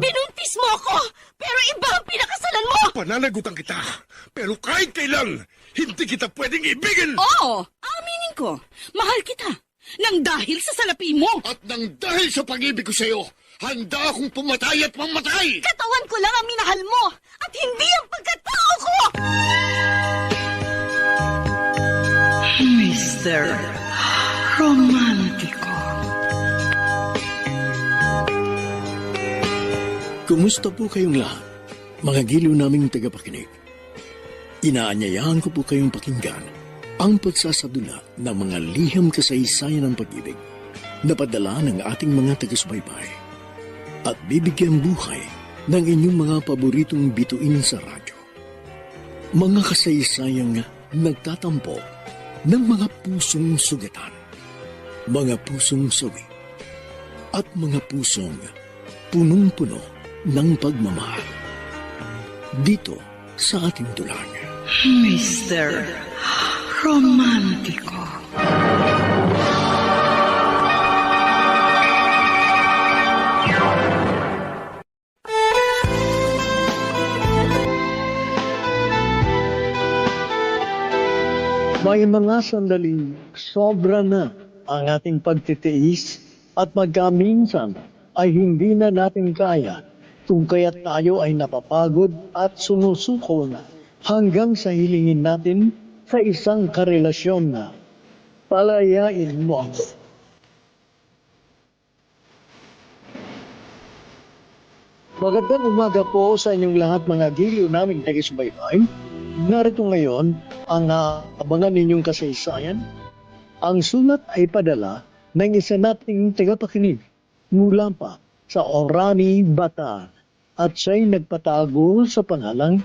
Binuntis mo ako, pero iba ang pinakasalan mo! Pananagutan kita, pero kahit kailan, hindi kita pwedeng ibigin! Oo, aminin ko. Mahal kita. Nang dahil sa salapi mo. At nang dahil sa pag-ibig ko sa'yo, handa akong pumatay at mamatay! Katawan ko lang ang minahal mo at hindi ang pagkatao ko! Mr. Romantico. Kumusta po kayong lahat, mga giliw naming tagapakinig? Inaanyayahan ko po kayong pakinggan ang pagsasadula ng mga liham kasaysayan ng pag-ibig na padala ng ating mga taga-subaybay at bibigyan buhay ng inyong mga paboritong bituin sa radyo. Mga kasaysayang nagtatampo ng mga pusong sugatan, mga pusong sawi, at mga pusong punong-puno ng pagmamahal. Dito sa ating dulang. Mr. Romantico. May mga sandaling sobra na ang ating pagtitiis at magkaminsan ay hindi na natin kaya kung kaya't tayo ay napapagod at sumusuko na hanggang sa hilingin natin sa isang karelasyon na palayain mo ako. Magandang umaga po sa inyong lahat mga giliw naming taga-subaybay. Narito ngayon ang abangan ninyong kasaysayan. Ang sulat ay padala ng isa nating tagapakinig mula pa sa Orani, Bataan at siya'y nagpatago sa pangalang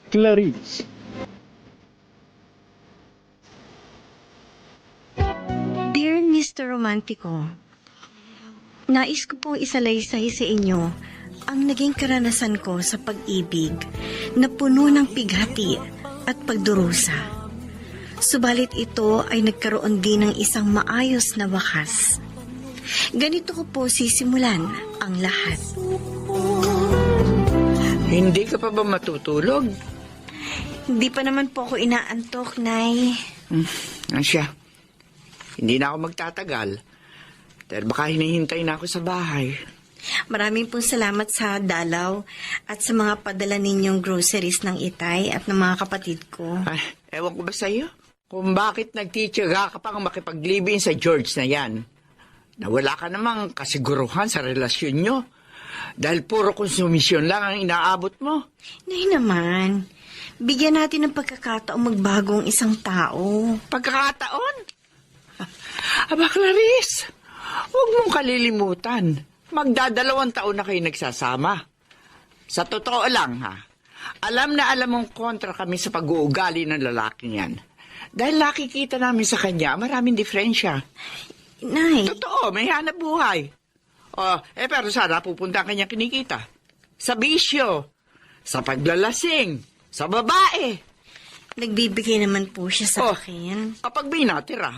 Clarice. Dear Mr. Romantico, nais ko pong isalaysay sa inyo ang naging karanasan ko sa pag-ibig na puno ng pighati at pagdurusa. Subalit ito ay nagkaroon din ng isang maayos na wakas. Ganito ko po sisimulan ang lahat. Hindi ka pa ba matutulog? Hindi pa naman po ako inaantok, Nay. Ano siya? Hindi na ako magtatagal. Dahil baka hinihintay na ako sa bahay. Maraming pong salamat sa dalaw at sa mga padala ninyong groceries ng itay at ng mga kapatid ko. Ay, ewan ko ba sa'yo? Kung bakit nagtitiyaga ka pang makipaglibin sa George na yan. Nawala ka namang kasiguruhan sa relasyon nyo. Dahil puro konsumisyon lang ang inaabot mo. Nay naman, bigyan natin ng pagkakataong magbagong isang tao. Pagkakataon? Aba, Clarice, huwag mong kalilimutan. Magdadalawang taon na kayo nagsasama. Sa totoo lang, ha? Alam na alam mong kontra kami sa pag-uugali ng lalaking yan. Dahil nakikita namin sa kanya, maraming diferensya. Nay. Totoo, may hanap buhay. Pero sana pupunta kanya kinikita. Sa bisyo, sa paglalasing, sa babae. Nagbibigay naman po siya sa akin. Kapag may natira.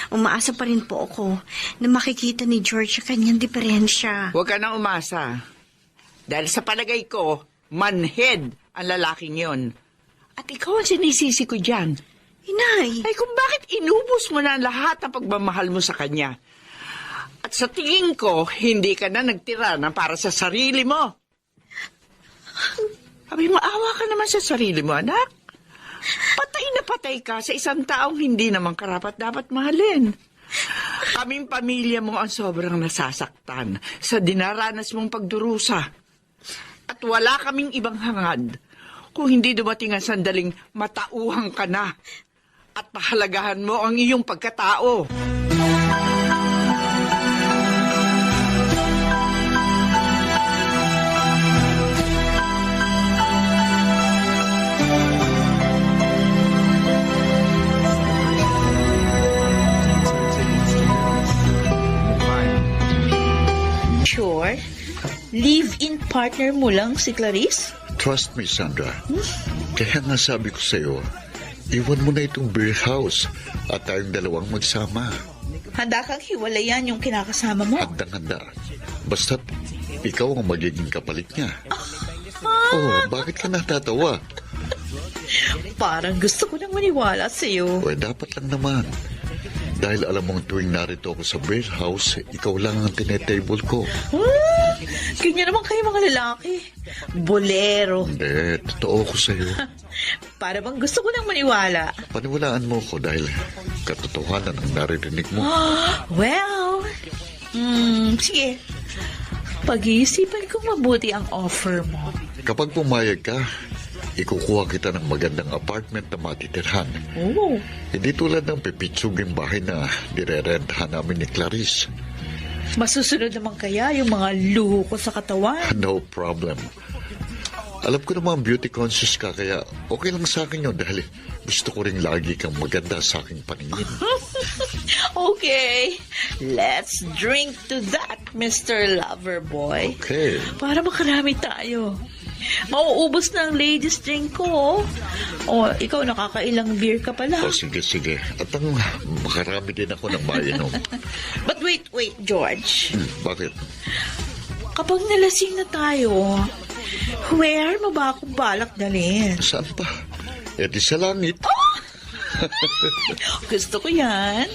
Umaasa pa rin po ako na makikita ni George sa kanyang diferensya. Huwag ka nang umasa. Dahil sa palagay ko, manhead ang lalaking yon. At ikaw ang sinisisi ko dyan. Inay! Ay kung bakit inubos mo na lahat ng pagmamahal mo sa kanya. At sa tingin ko, hindi ka na nagtira na para sa sarili mo. Sabi, maawa ka naman sa sarili mo, anak. Patay na patay ka sa isang taong hindi naman karapat dapat mahalin. Kaming pamilya mo ang sobrang nasasaktan sa dinaranas mong pagdurusa. At wala kaming ibang hangad kung hindi dumating ang sandaling matauhang ka na at pahalagahan mo ang iyong pagkatao. Sure? Live-in partner mo lang si Clarice? Trust me, Sandra. Kaya nga sabi ko sa'yo, iwan mo na itong beer house at tayong dalawang magsama. Handa kang hiwalayan yung kinakasama mo? Handang-handa. Basta't ikaw ang magiging kapalit niya. Oh, bakit ka natatawa? Parang gusto ko nang maniwala sa'yo. O, dapat lang naman. Dahil alam mong tuwing narito ako sa beer house, ikaw lang ang tinetable ko. Ganyan naman kayo mga lalaki. Bolero. Hindi, totoo ko sa'yo. Para bang gusto ko nang maniwala. Paniwalaan mo ko dahil katotohanan ang naririnig mo. Well, sige. Pag-iisipan kong mabuti ang offer mo. Kapag pumayag ka, ikukuha kita ng magandang apartment na matitirhan. Oh. Hindi tulad ng pipitsuging bahay na nirerentahan namin ni Clarice. Masusunod naman kaya yung mga luho ko sa katawan? No problem. Alam ko naman beauty conscious ka, kaya okay lang sa akin yun dahil gusto ko rin lagi kang maganda sa aking paningin. Okay, let's drink to that, Mr. Loverboy. Okay. Para makarami tayo. Mauubos na ang ladies drink ko. O, ikaw nakakailang beer ka pala. O sige. At ang makarami din ako ng mainom. But wait, George. Bakit? Kapag nalasing na tayo, where mo ba akong balak dalhin? Saan pa? E di sa langit. Gusto ko yan.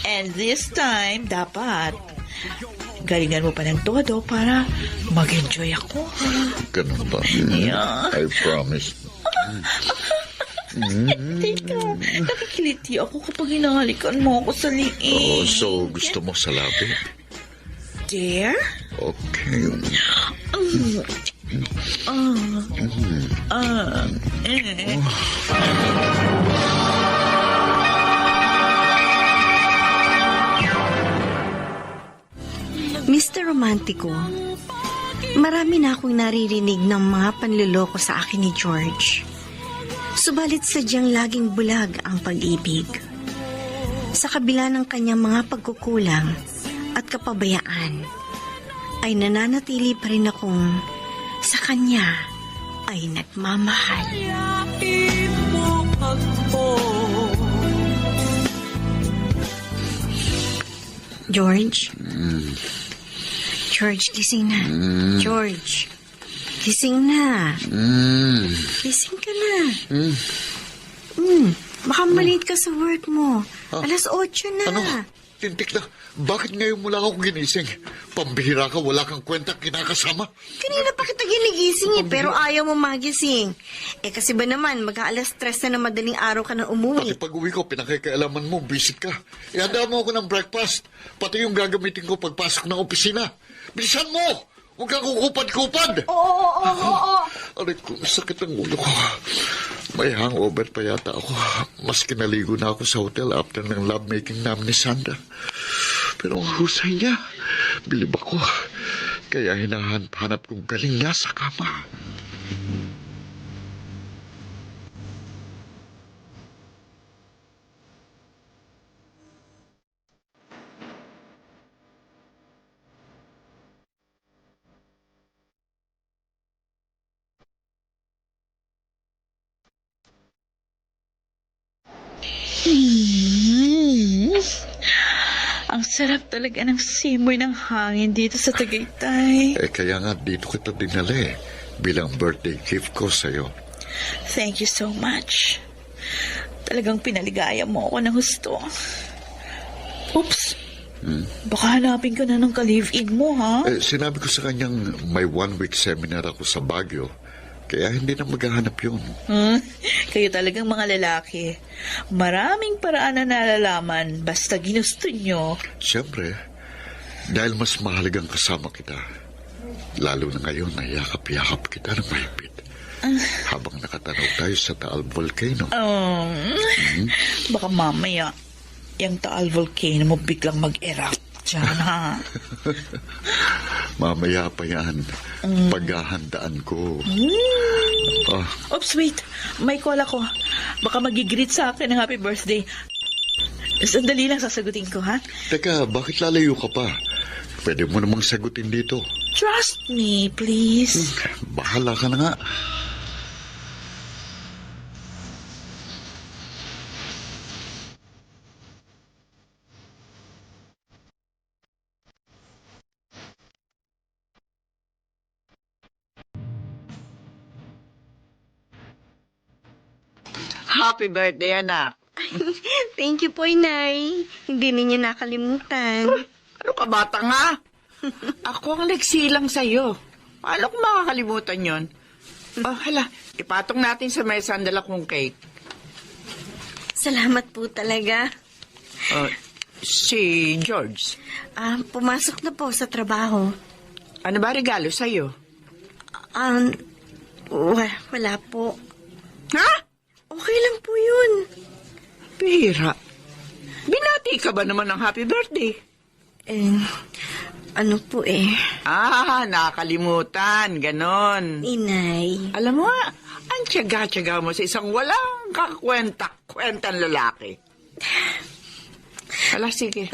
And this time, dapat galingan mo pa ng todo para mag-enjoy ako. Ganun ba? Yeah. I promise. Teka, nakikiliti ako kapag hinahalikan mo ako sa liig. Oh, so gusto mo sa labi? Dare? Okay. Mr. Romantico, marami na akong naririnig ng mga panluloko sa akin ni George. Subalit sadyang laging bulag ang pag-ibig. Sa kabila ng kanyang mga pagkukulang at kapabayaan, ay nananatili pa rin akong sa kanya ay nagmamahal. George? George, gising na. George, gising na. Gising ka na. Baka malate ka sa work mo. Alas 8 na. Ano? Tintik na. Bakit ngayon mo lang ako ginising? Pambihira ka, wala kang kwenta kinakasama. Kanina pa kita ginigising pero ayaw mo magising. Kasi ba naman, mag-aalas 3 na ng madaling araw ka na Pati umuwi. pag uwi ko, pinakikailaman mo, visit ka. Ihanda mo ako ng breakfast. Pati yung gagamitin ko pagpasok ng opisina. Bilisan mo! Huwag kang kukupad-kupad! Oo. Aray ko, sakit ang ulo ko. May hangover pa yata ako. Mas kinaligo na ako sa hotel after ng lovemaking namin ni Sandra. Pero ang husay niya, bilib ako. Kaya hinahanap kong galing niya sa kama. Ang sarap talaga ng simoy ng hangin dito sa Tagaytay. Kaya nga dito kita dinala bilang birthday gift ko sa'yo. Thank you so much. Talagang pinaligaya mo ako ng husto. Oops. Baka hanapin ka na ng ka-live-in mo, ha? Sinabi ko sa kanyang may 1-week seminar ako sa Baguio. Kaya hindi na maghahanap yun. Kayo talagang mga lalaki. Maraming paraan na nalalaman basta ginusto nyo. Siyempre, dahil mas mahalagang kasama kita. Lalo na ngayon na yakap-yakap kita ng mahigpit. Habang nakatanaw tayo sa Taal Volcano. Baka mamaya, yung Taal Volcano mo biglang mag-erupt dyan, ha? Mamaya pa yan. Paghahandaan ko. Oops, wait. May call ako. Baka magigreet sa akin ng happy birthday. Sandali lang sasagutin ko, ha? Teka, bakit lalayo ka pa? Pwede mo namang sagutin dito. Trust me, please. Bahala ka na nga. happy birthday, anak. Thank you po, Inay. Hindi ninyo nakalimutan. Ano ka, bata nga? Ako ang nagsilang sa'yo. Paano ko makakalimutan yon? Oh, hala, ipatong natin sa mesa ang dala kong cake. Salamat po talaga. Si George, Pumasok na po sa trabaho. ano ba regalo sa'yo? Wala po. Ha? Okay lang po yun. Pira. Binati ka ba naman ng happy birthday? Ano po Nakakalimutan. Ganon. Inay. Alam mo, ang tiyaga-tiyaga mo sa isang walang kakwenta-kwentang lalaki. Hala, sige.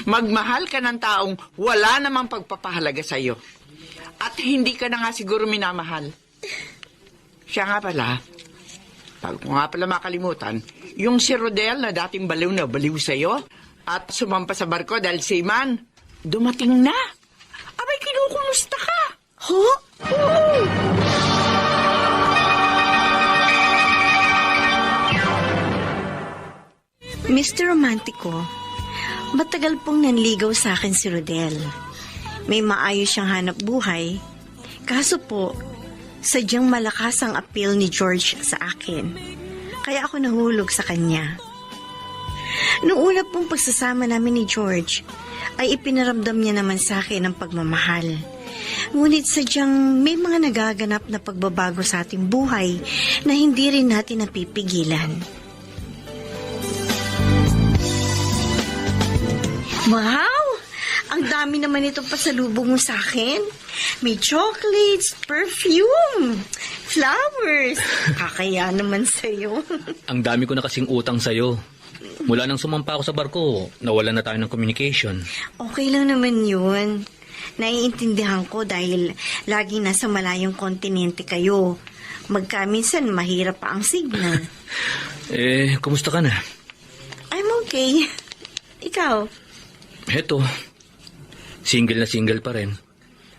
Magmahal ka ng taong wala namang pagpapahalaga sa'yo. At hindi ka na nga siguro minamahal. Siya nga pala, bago ko nga pala makalimutan, yung si Rodel na dating baliw na baliw sa'yo at sumampa sa barko dahil seaman, dumating na. Abay, kinukumusta ka? Ho? Mr. Romantico, matagal pong nanligaw sa akin si Rodel. May maayos siyang hanap buhay. Kaso po, sadyang malakas ang appeal ni George sa akin. Kaya ako nahulog sa kanya. Noong una pong pagsasama namin ni George, ay ipinaramdam niya naman sa akin ang pagmamahal. Ngunit sadyang may mga nagaganap na pagbabago sa ating buhay na hindi rin natin napipigilan. Wow! Ang dami naman itong pasalubong mo sa akin. May chocolates, perfume, flowers. Kakaya naman sa'yo. Ang dami ko na kasing utang sa'yo. Mula nang sumampa ako sa barko, nawalan na tayo ng communication. Okay lang naman yun. Naiintindihan ko dahil laging nasa malayong kontinente kayo. Magkaminsan mahirap pa ang signal. Kumusta ka na? I'm okay. Ikaw? Heto, single na single pa rin.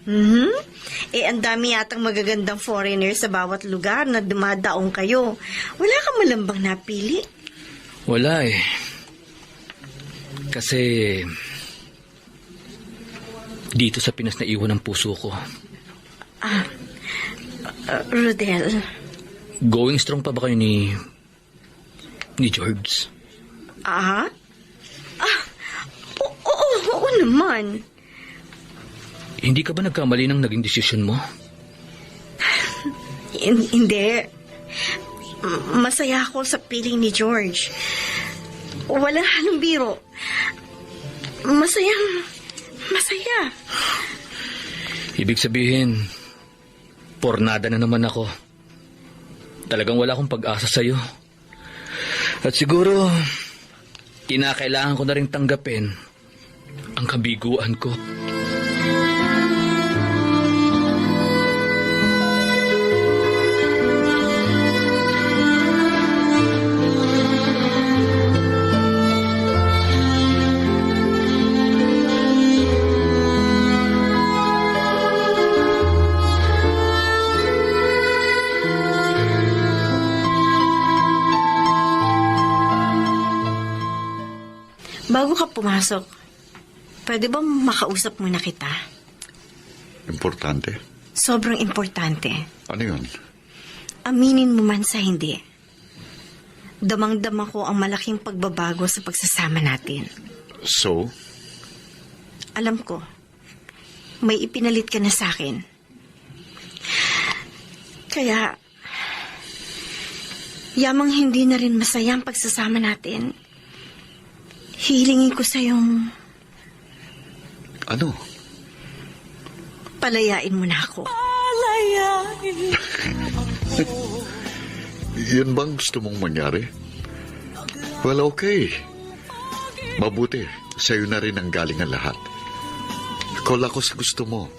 Ang dami yatang magagandang foreigner sa bawat lugar na dumadaong kayo. Wala kang malambang napili? Wala Kasi dito sa Pinas na iwan ang puso ko. Rodel. Going strong pa ba kayo ni George? Oo naman. Hindi ka ba nagkamali ng naging desisyon mo? Hindi. Masaya ako sa piling ni George. Wala halong biro. Masaya. Ibig sabihin, pornada na naman ako. Talagang wala akong pag-asa sa'yo. At siguro, kinakailangan ko na rin tanggapin ang kabiguan ko. Bago ka pumasok, pwede ba makausap muna kita? Importante? Sobrang importante. Ano yun? Aminin mo man sa hindi. Damang-dama ko ang malaking pagbabago sa pagsasama natin. So? Alam ko, may ipinalit ka na sa akin. Kaya, yamang hindi na rin masaya ang pagsasama natin. Hilingin ko sa'yong... Ano? Palayain mo na ako. Yun bang gusto mong mangyari? Well, okay. Mabuti. Sa'yo na rin ang galing ang lahat. Call ako sa gusto mo.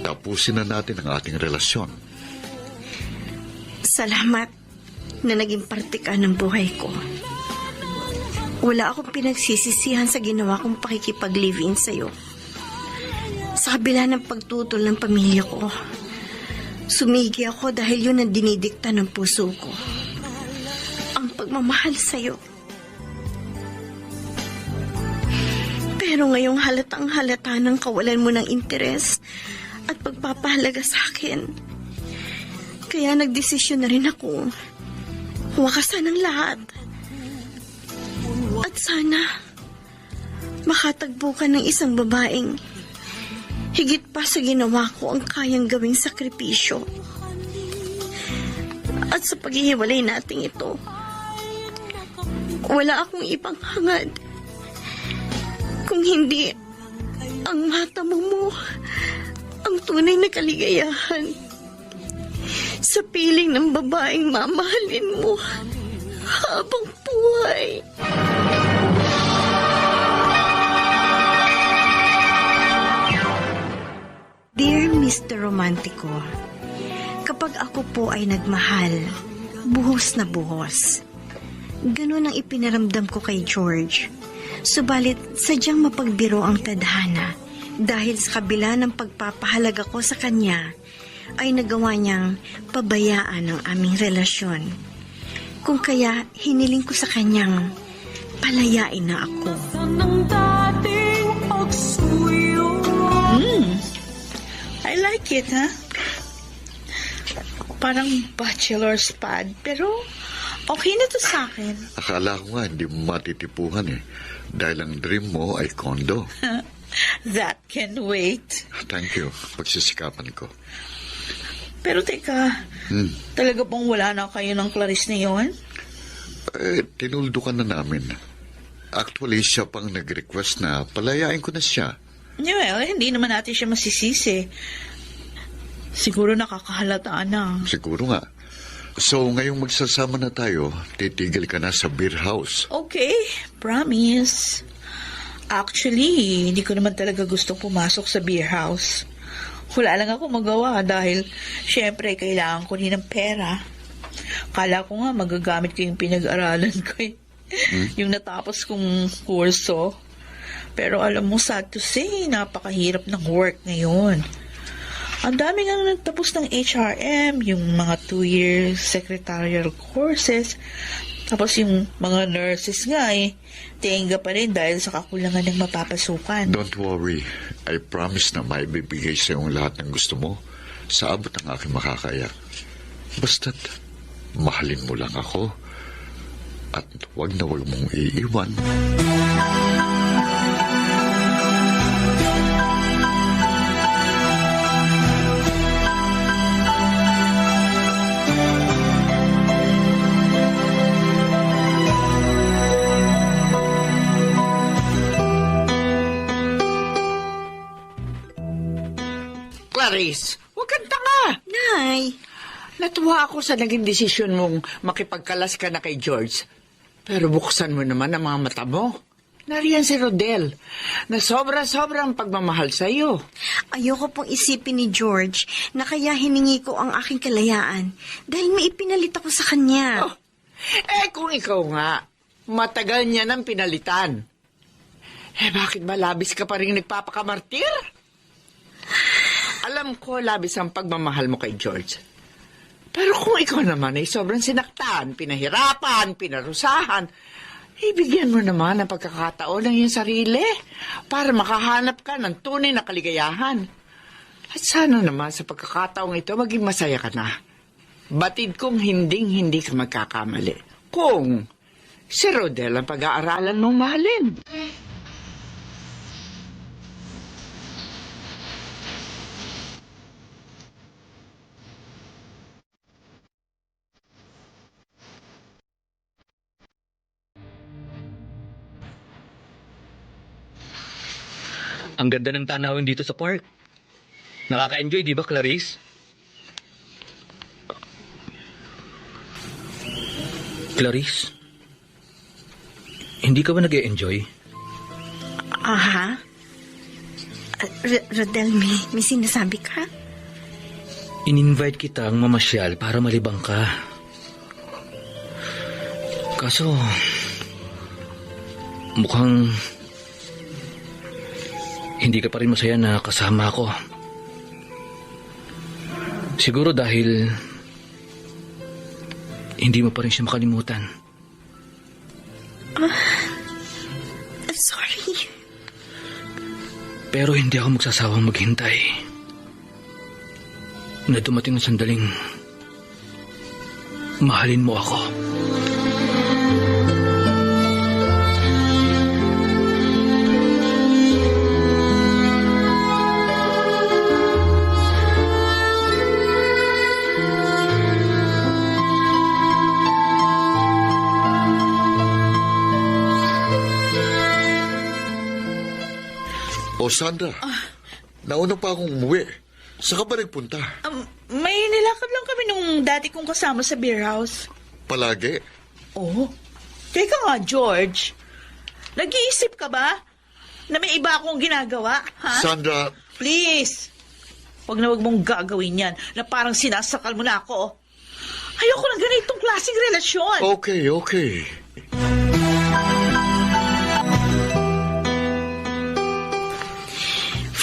Tapusin na natin ang ating relasyon. Salamat na naging parte ka ng buhay ko. Wala akong pinagsisisihan sa ginawa kong pakikipag-live-in sa'yo. Sa kabila ng pagtutol ng pamilya ko, sumigi ako dahil yun ang dinidikta ng puso ko. pagmamahal sa'yo. Pero ngayong halatang halata ng kawalan mo ng interes at pagpapahalaga sa akin. Kaya nagdesisyon na rin ako. Wakasan ang lahat. At sana makatagpo ka ng isang babaeng higit pa sa ginawa ko ang kayang gawing sakripisyo. At sa paghihiwalay nating ito, wala akong ibang hangad kung hindi ang matamo mo ang tunay na kaligayahan sa piling ng babaeng mamahalin mo habang buhay. Dear Mr. Romantico, kapag ako po ay nagmahal, buhos na buhos. Ganun ang ipinaramdam ko kay George. Subalit, sadyang mapagbiro ang tadhana dahil sa kabila ng pagpapahalaga ko sa kanya, ay nagawa niyang pabayaan ang aming relasyon. Kung kaya, hiniling ko sa kanyang palayain na ako. I like it, ha? Parang bachelor's pad, pero okay na to sa akin. Akala ko nga hindi mo matitipuhan dahil ang dream mo ay condo. That can wait. Thank you. Pagsisikapan ko. Pero teka, talaga bang wala na kayo ng Clarice na yun? Tinuldo ka na namin. Actually, siya pang nag-request na palayain ko na siya. Well, hindi naman natin siya masisisi. Siguro nakakahalata na. Siguro nga. So, ngayong magsasama na tayo, titigil ka na sa beer house. Okay, promise. Actually, hindi ko naman talaga gustong pumasok sa beer house. Wala lang ako magawa dahil syempre kailangan ko rin ng pera. Kala ko nga magagamit ko yung pinag-aralan ko yung natapos kong kurso. Pero alam mo, sad to say, napakahirap ng work ngayon. Ang dami nga nagtapos ng HRM, yung mga 2-year secretarial courses. Tapos yung mga nurses nga tenga pa rin dahil sa kakulangan ng mapapasukan. Don't worry. I promise na maibibigay sa iyong lahat ng gusto mo sa abot ng aking makakaya. Basta't mahalin mo lang ako at wag na wag mong iiwan. Clarice, huwag kang tanga. Nay, Natuwa ako sa naging desisyon mong makipagkalas ka na kay George. Pero buksan mo naman ang mga mata mo. Nariyan si Rodel, na sobra-sobrang pagmamahal sa iyo. ayoko pong isipin ni George na kaya hiningi ko ang aking kalayaan dahil may ipinalit ako sa kanya. Oh, kung ikaw nga, matagal niya nang pinalitan. Bakit ba labis ka pa rin nagpapakamartir? Alam ko labis ang pagmamahal mo kay George. Pero kung ikaw naman ay sobrang sinaktan, pinahirapan, pinarusahan, ibigyan mo naman ang pagkakataon ng iyong sarili para makahanap ka ng tunay na kaligayahan. At sana naman sa pagkakataong ito maging masaya ka na. Batid kong hinding-hindi ka magkakamali. Kung si Rodel ang pag-aaralan mong mahalin. Ang ganda ng tanawin dito sa park. Nakaka-enjoy, di ba, Clarice? Clarice, hindi ka ba nag-e-enjoy? Aha? Rodel, may sinasabi ka? In-invite kitang mamasyal para malibang ka. Kaso, mukhang hindi ka pa rin masaya na kasama ako. Siguro dahil hindi mo pa rin siya makalimutan. I'm sorry. Pero hindi ako magsasawang maghintay. Na dumating ang sandaling mahalin mo ako. O Sandra, nauna pa akong umuwi. Saan ka ba nagpunta? May nilakad lang kami nung dati kong kasama sa beer house. Palagi? Oh, teka nga, George. Nag-iisip ka ba na may iba akong ginagawa, ha? Sandra, Please. Huwag na huwag mong gagawin yan na parang sinasakal mo na ako. Ayoko ng ganitong klaseng relasyon. okay.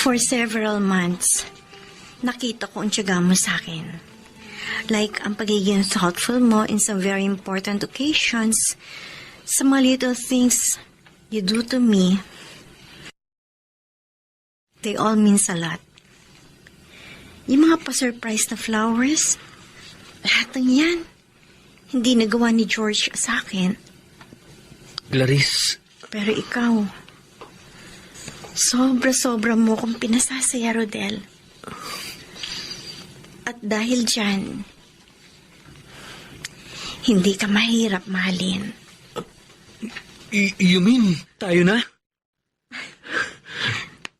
For several months, nakita ko ang tiyaga mo sa akin. Like ang pagiging thoughtful mo in some very important occasions, sa mga little things you do to me, they all means a lot. Yung mga pa-surprise na flowers, lahat ng yan, hindi nagawa ni George sa akin. Clarice, Pero ikaw, sobra-sobra mo kong pinasasaya, Rodel. At dahil dyan, hindi ka mahirap mahalin. you mean tayo na?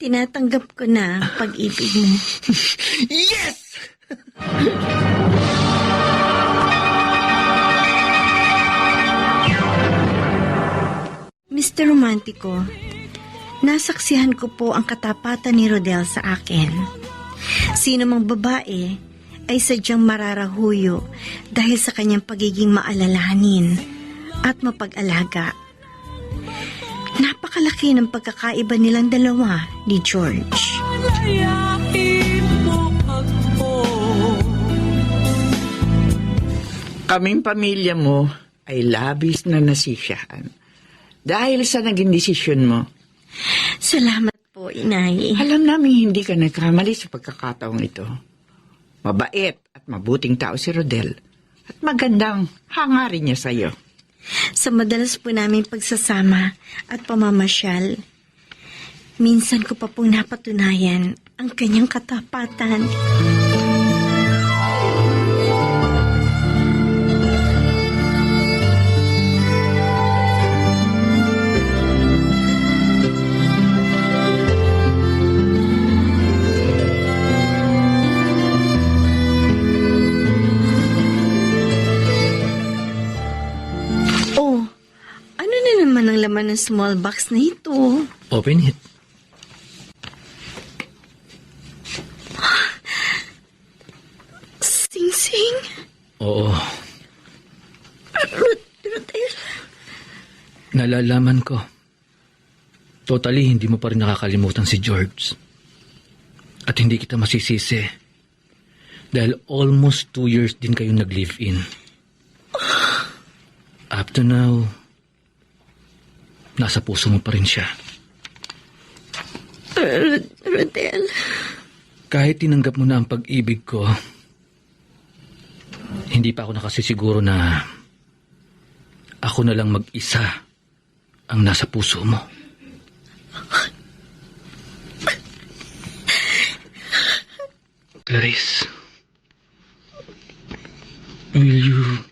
Tinatanggap ko na ang pag-ibig mo. Yes! Mr. Romantico, nasaksihan ko po ang katapatan ni Rodel sa akin. Sino mang babae ay sadyang mararahuyo dahil sa kanyang pagiging maalalahanin at mapag-alaga. Napakalaki ng pagkakaiba nilang dalawa ni George. Kaming pamilya mo ay labis na nasisiyahan dahil sa naging desisyon mo. Salamat po, Inay. Alam namin hindi ka nagkamali sa pagkakataong ito. Mabait at mabuting tao si Rodel at magandang hangarin niya sa'yo. Sa madalas po namin pagsasama at pamamasyal, minsan ko pa pong napatunayan ang kanyang katapatan. Ang laman ng small box na ito. Open it. Sing-sing? Oo. Rodel? Nalalaman ko. Totally, hindi mo pa rin nakakalimutan si George. At hindi kita masisisi. Dahil almost 2 years din kayo nag-live-in. Up to now, nasa puso mo pa rin siya. Rodel? Kahit tinanggap mo na ang pag-ibig ko, hindi pa ako nakasisiguro na ako na lang mag-isa ang nasa puso mo. Clarice, will you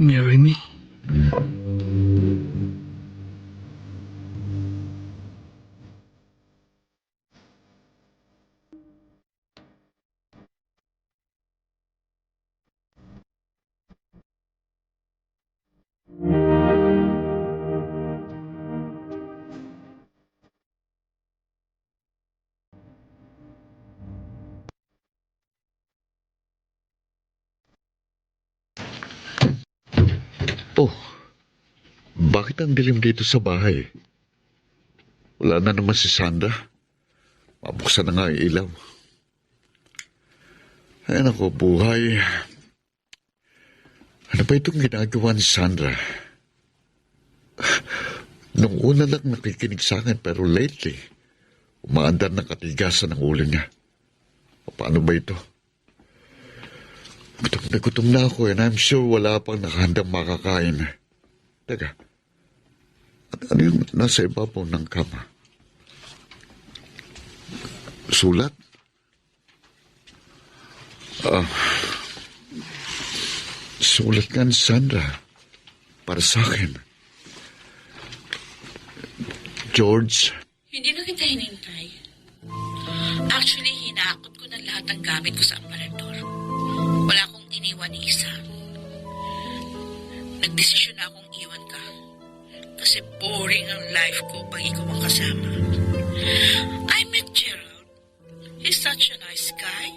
marry me? Oh, bakit ang dilim dito sa bahay? Wala na naman si Sandra. Mabuksan na nga ang ilaw. Ay nako, buhay. Ano ba itong ginagawa ni Sandra? Nung una lang nakikinig sa akin, pero lately, umaandar ng katigasan ang ulo niya. Paano ba ito? Gutom na ako and I'm sure wala pang nakahandang makakain. Teka, ano yung nasa ibabaw ng kama? Sulat? Sulat nga ni Sandra. Para sa akin. George? Hindi na kita hinintay. Actually, hinakot ko na lahat ng gamit ko sa aparador. Wala akong iniwan ni isa. Nagdesisyon na akong iwan ka. Kasi boring ang life ko pag ikaw ang kasama. I met Gerald. He's such a nice guy.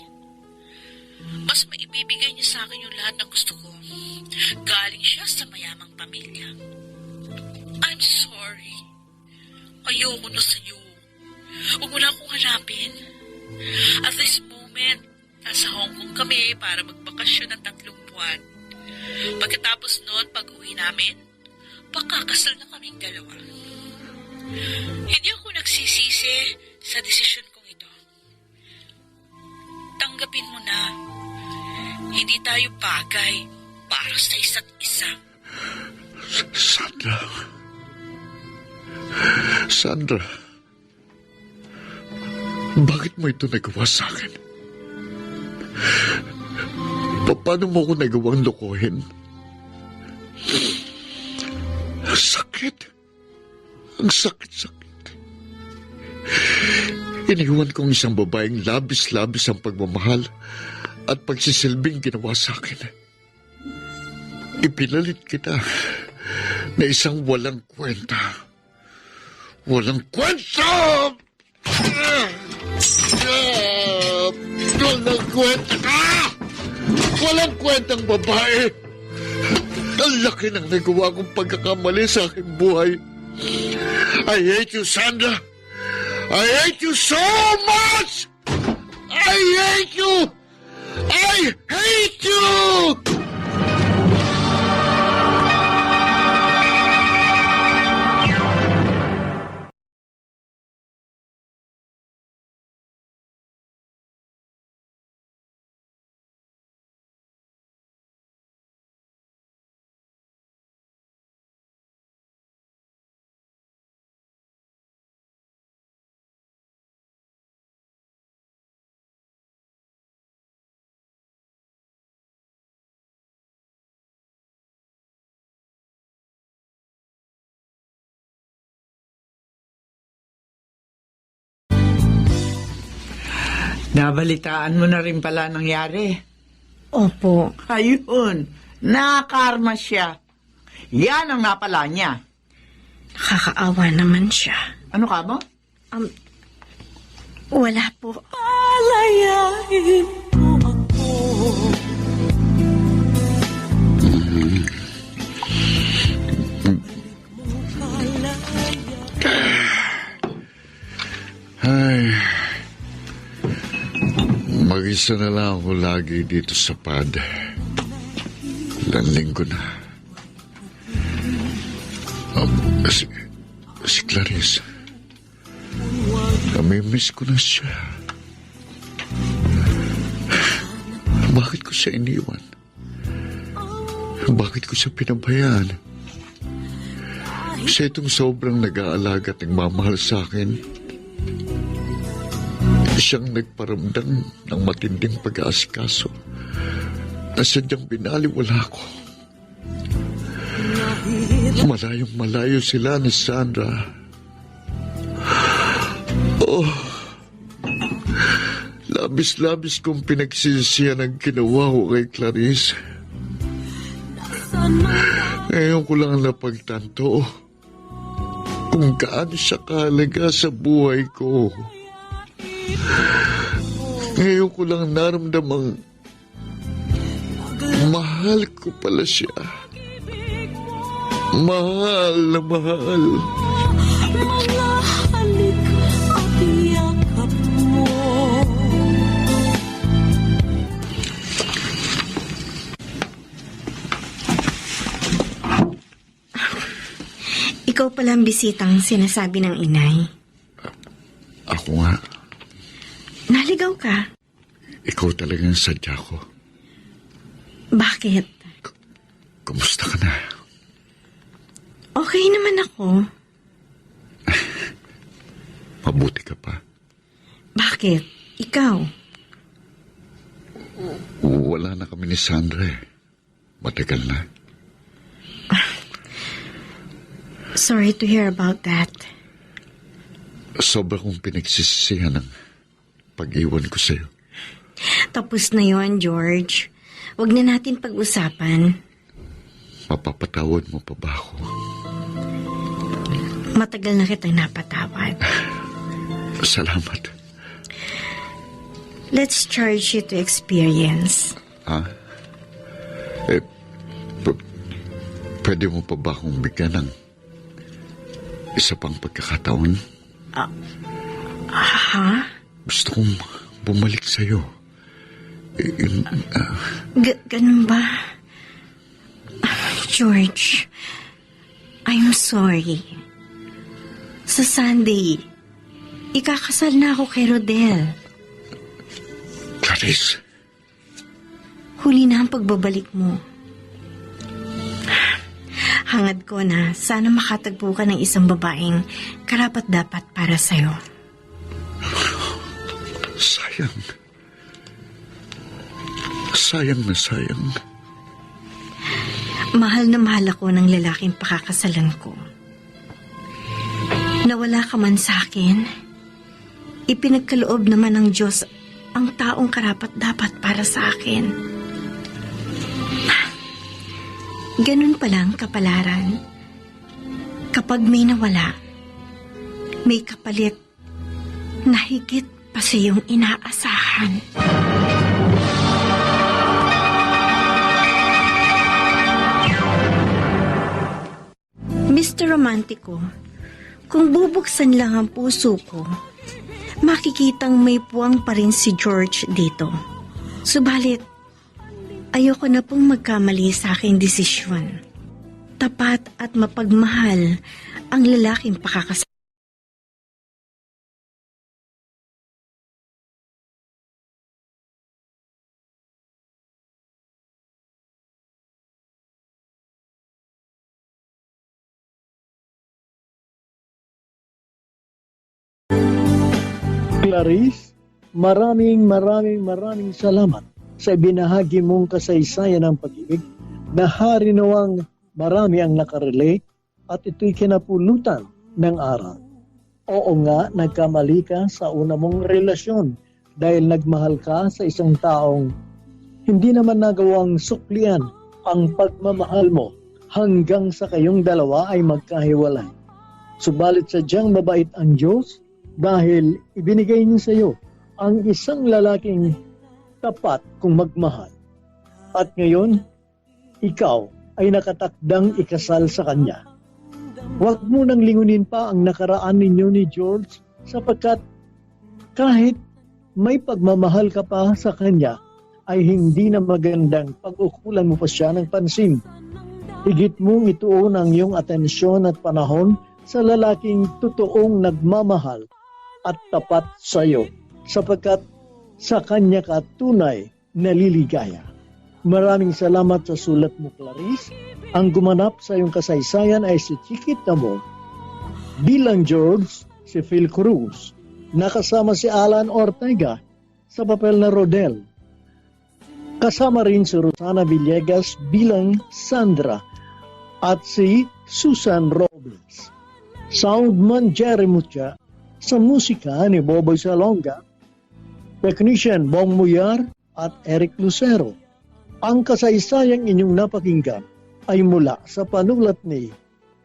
Mas maibibigay niya sa akin yung lahat ng gusto ko. Galing siya sa mayamang pamilya. I'm sorry. Ayoko na sa'yo. Huwag mo na akong hanapin. At this moment, nasa Hong Kong kami para magbakasyon ng 3 buwan. Pagkatapos noon, pag-uwi namin, pakakasal na kaming dalawa. Hindi ako nagsisisi sa desisyon kong ito. Tanggapin mo na, hindi tayo bagay para sa isa't isa. Sandra. Sandra. Bakit mo ito nagawa sa akin? Paano mo ako nagawang lokohin? Sakit. Ang sakit-sakit. Iniwan kong isang babaeng labis-labis ang pagmamahal at pagsisilbing ginawa sa akin. Ipinalit kita na isang walang kwenta. Walang kwenta! Walang kwenta ka! Walang kwentang babae! Ang laki ng nagawa kong pagkakamali sa aking buhay. I hate you, Sandra! I hate you so much! I hate you! I hate you! Nabalitaan mo na rin pala nangyari. Opo. Ayun, nakarma siya. Yan ang napala niya. Nakakaawa naman siya. Ano ka mo? Wala po. Alayain mo ako. Ay, mag-isa na lang ako lagi dito sa pad. Ilang linggo na. Si Clarice. Namimiss ko na siya. Bakit ko siya iniwan? Bakit ko siya pinabayaan? Siya itong sobrang nag-aalaga at nagmamahal sa akin. Siyang nagparamdam ng matinding pag-aasikaso na sadyang binaliwala ko. Malayong malayo sila ni Sandra. Oh, labis-labis kong pinagsisisihan ang ginawa ko kay Clarice. Ngayon ko lang napagtanto kung gaano siya kahalaga sa buhay ko. Ngayon ko lang naramdamang mahal ko pala siya. Mahal na mahal. Mga halik at yakap mo. Ikaw pala ang bisitang sinasabi ng inay. Ako nga. Naligaw ka. Ikaw talagang sadya ko. Bakit? Kumusta ka na? Okay naman ako. Mabuti ka pa. Bakit? Ikaw? Wala na kami ni Sandra eh. Matagal na. Sorry to hear about that. Sobra kong pinagsisisihan ng pag-iwan ko sa'yo. Tapos na yon, George. Huwag na natin pag-usapan. Mapapatawad mo pa ba ako? Matagal na kitang napatawad. Salamat. Let's charge you to experience. Ha? Pwede mo pa ba akong bigyan ng isa pang pagkakataon? Ha? Gusto kong bumalik sa'yo. Ganun ba? George, I'm sorry. Sa Sunday, ikakasal na ako kay Rodel. Clarice. Huli na ang pagbabalik mo. Hangad ko na sana makatagpo ka ng isang babaeng karapat-dapat para sa'yo. Sayang. Sayang na sayang. Mahal na mahal ako ng lalaking pakakasalan ko. Nawala ka man sa akin, ipinagkaloob naman ng Diyos ang taong karapat-dapat para sa akin. Ganun palang kapalaran. Kapag may nawala, may kapalit na higit pa sa iyong inaasahan. Mr. Romantico, kung bubuksan lang ang puso ko, makikitang may puwang pa rin si George dito. Subalit, ayoko na pong magkamali sa aking desisyon. Tapat at mapagmahal ang lalaking pakakasal. Clarice, maraming salamat sa ibinahagi mong kasaysayan ng pag-ibig na harinawang marami ang nakarelate at ito'y kinapulutan ng aral. Oo nga, nagkamali ka sa una mong relasyon dahil nagmahal ka sa isang taong hindi naman nagawang suklian ang pagmamahal mo hanggang sa kayong dalawa ay magkahiwalay. Subalit sadyang mabait ang Diyos dahil ibinigay niya sa iyo ang isang lalaking tapat kung magmahal. At ngayon, ikaw ay nakatakdang ikasal sa kanya. Huwag mo nang lingunin pa ang nakaraan ninyo ni George sapagkat kahit may pagmamahal ka pa sa kanya, ay hindi na magandang pag-ukulan mo pa siya ng pansin. Higit mong ituon ang iyong atensyon at panahon sa lalaking totoong nagmamahal at tapat sa iyo, sapagkat sa kanya ka tunay naliligaya. Maraming salamat sa sulat mo, Clarice. Ang gumanap sa iyong kasaysayan ay si Chiquita mo. Bilang George, si Phil Cruz. Nakasama si Alan Ortega sa papel na Rodel. Kasama rin si Rosana Villegas bilang Sandra at si Susan Robles. Soundman Jerry Mucha sa musika ni Boboy Salonga, technician Bong Muyar at Eric Lucero. Ang kasaysayang inyong napakinggan ay mula sa panulat ni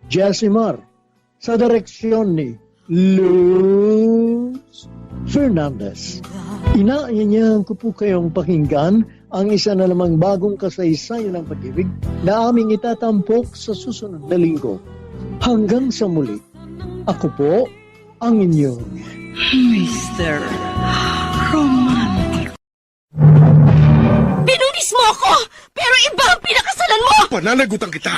Jessie Mar sa direksyon ni Luz Fernandez. Inaanyayahan ko po kayong pakinggan ang isa na namang bagong kasaysayan ng pag-ibig na aming itatampok sa susunod na linggo. Hanggang sa muli, ako po ang inyong Mr. Romantic. Binunis mo mo ako, pero iba ang pinakasalan mo! Pananagutan kita,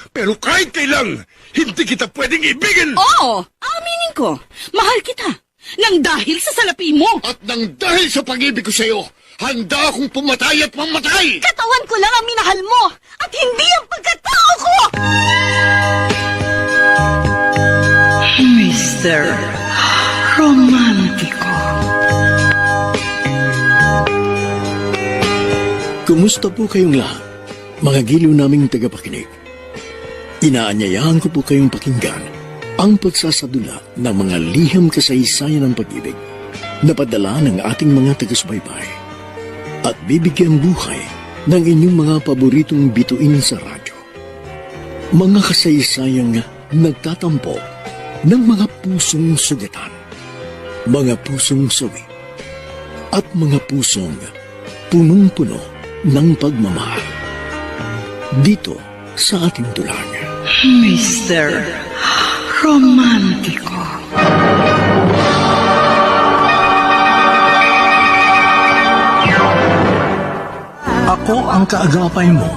pero kahit kailan, hindi kita pwedeng ibigin! Oo, aminin ko. Mahal kita. Nang dahil sa salapi mo. At nang dahil sa pag-ibig ko sa'yo, handa akong pumatay at mamatay! Katawan ko lang ang minahal mo at hindi ang pagkatao ko! Mr. Romántico. Kumusta po kayong lahat, mga giliw naming tagapakinig? Inaanyayahan ko po kayong pakinggan ang pagsasadula ng mga liham kasaysayan ng pag-ibig na padala ng ating mga taga-subaybay at bibigyan buhay ng inyong mga paboritong bituin sa radyo. Mga kasaysayang nagtatampo ng mga pusong sugatan, mga pusong sawi, at mga pusong punong-puno ng pagmamahal. Dito sa ating tulang. Mr. Romántico. Ako ang kaagapay mo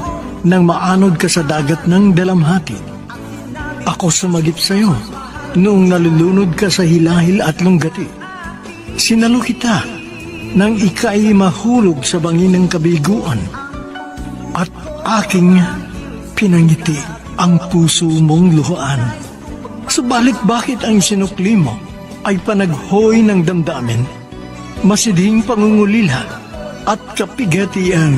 nang maanod ka sa dagat ng dalamhati. Ako sumagip sa iyo noong nalulunod ka sa hilahil at lunggati. Sinalo kita nang ika'y mahulog sa bangin ng kabiguan at aking pinangiti ang puso mong luhaan. Subalit bakit ang sinukli mo ay panaghoy ng damdamin, masidhing pangungulila at kapigatian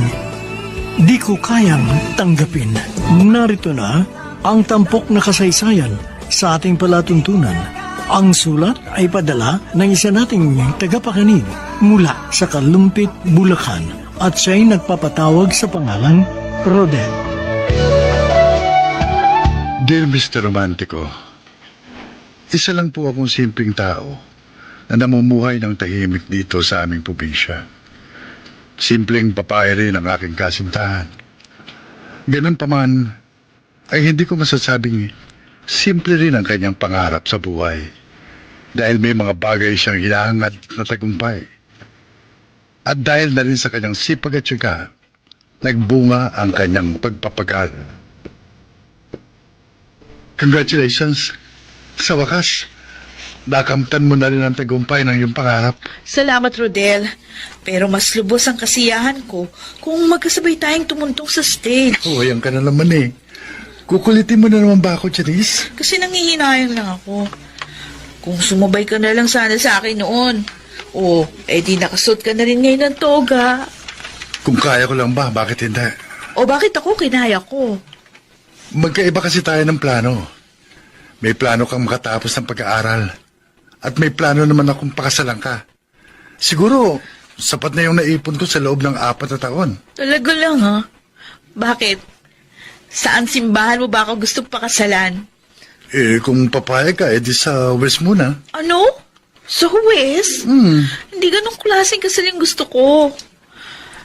di ko kayang tanggapin. Narito na ang tampok na kasaysayan sa ating palatuntunan. Ang sulat ay padala ng isa nating tagapakinig mula sa Kalumpit, Bulacan at siya'y nagpapatawag sa pangalang Rodel. Dear Mr. Romantico, isa lang po akong simpleng tao na namumuhay ng tahimik dito sa aming probinsya. Simpleng babae rin ang aking kasintahan. Ganun pa man, ay hindi ko masasabing simple rin ang kanyang pangarap sa buhay dahil may mga bagay siyang hinahangad na tagumpay. At dahil na rin sa kanyang sipag at syaga, nagbunga ang kanyang pagpapagal. Congratulations! Sa wakas, nakamtan mo na rin ang tagumpay ng iyong pangarap. Salamat, Rodel. Pero mas lubos ang kasiyahan ko kung magkasabay tayong tumuntong sa stage. Ayan ka na naman eh. Kukulitin mo na naman ba ako, Janice? Kasi nangihinayang lang ako. Kung sumabay ka na lang sana sa akin noon. O, di nakasuot ka na rin ngayon ng toga. Kung kaya ko lang ba, bakit hindi? O bakit ako kinaya ko? Magkaiba kasi tayo ng plano. May plano kang makatapos ng pag-aaral. At may plano naman akong pakasalan ka. Siguro, sapat na yung naipon ko sa loob ng 4 na taon. Talaga lang, ha? Bakit? Saan simbahan mo ba ako gustong pakasalan? Kung papayag ka, edi sa West muna. Ano? Sa Huwes? Hindi ganong klaseng kasal yung gusto ko.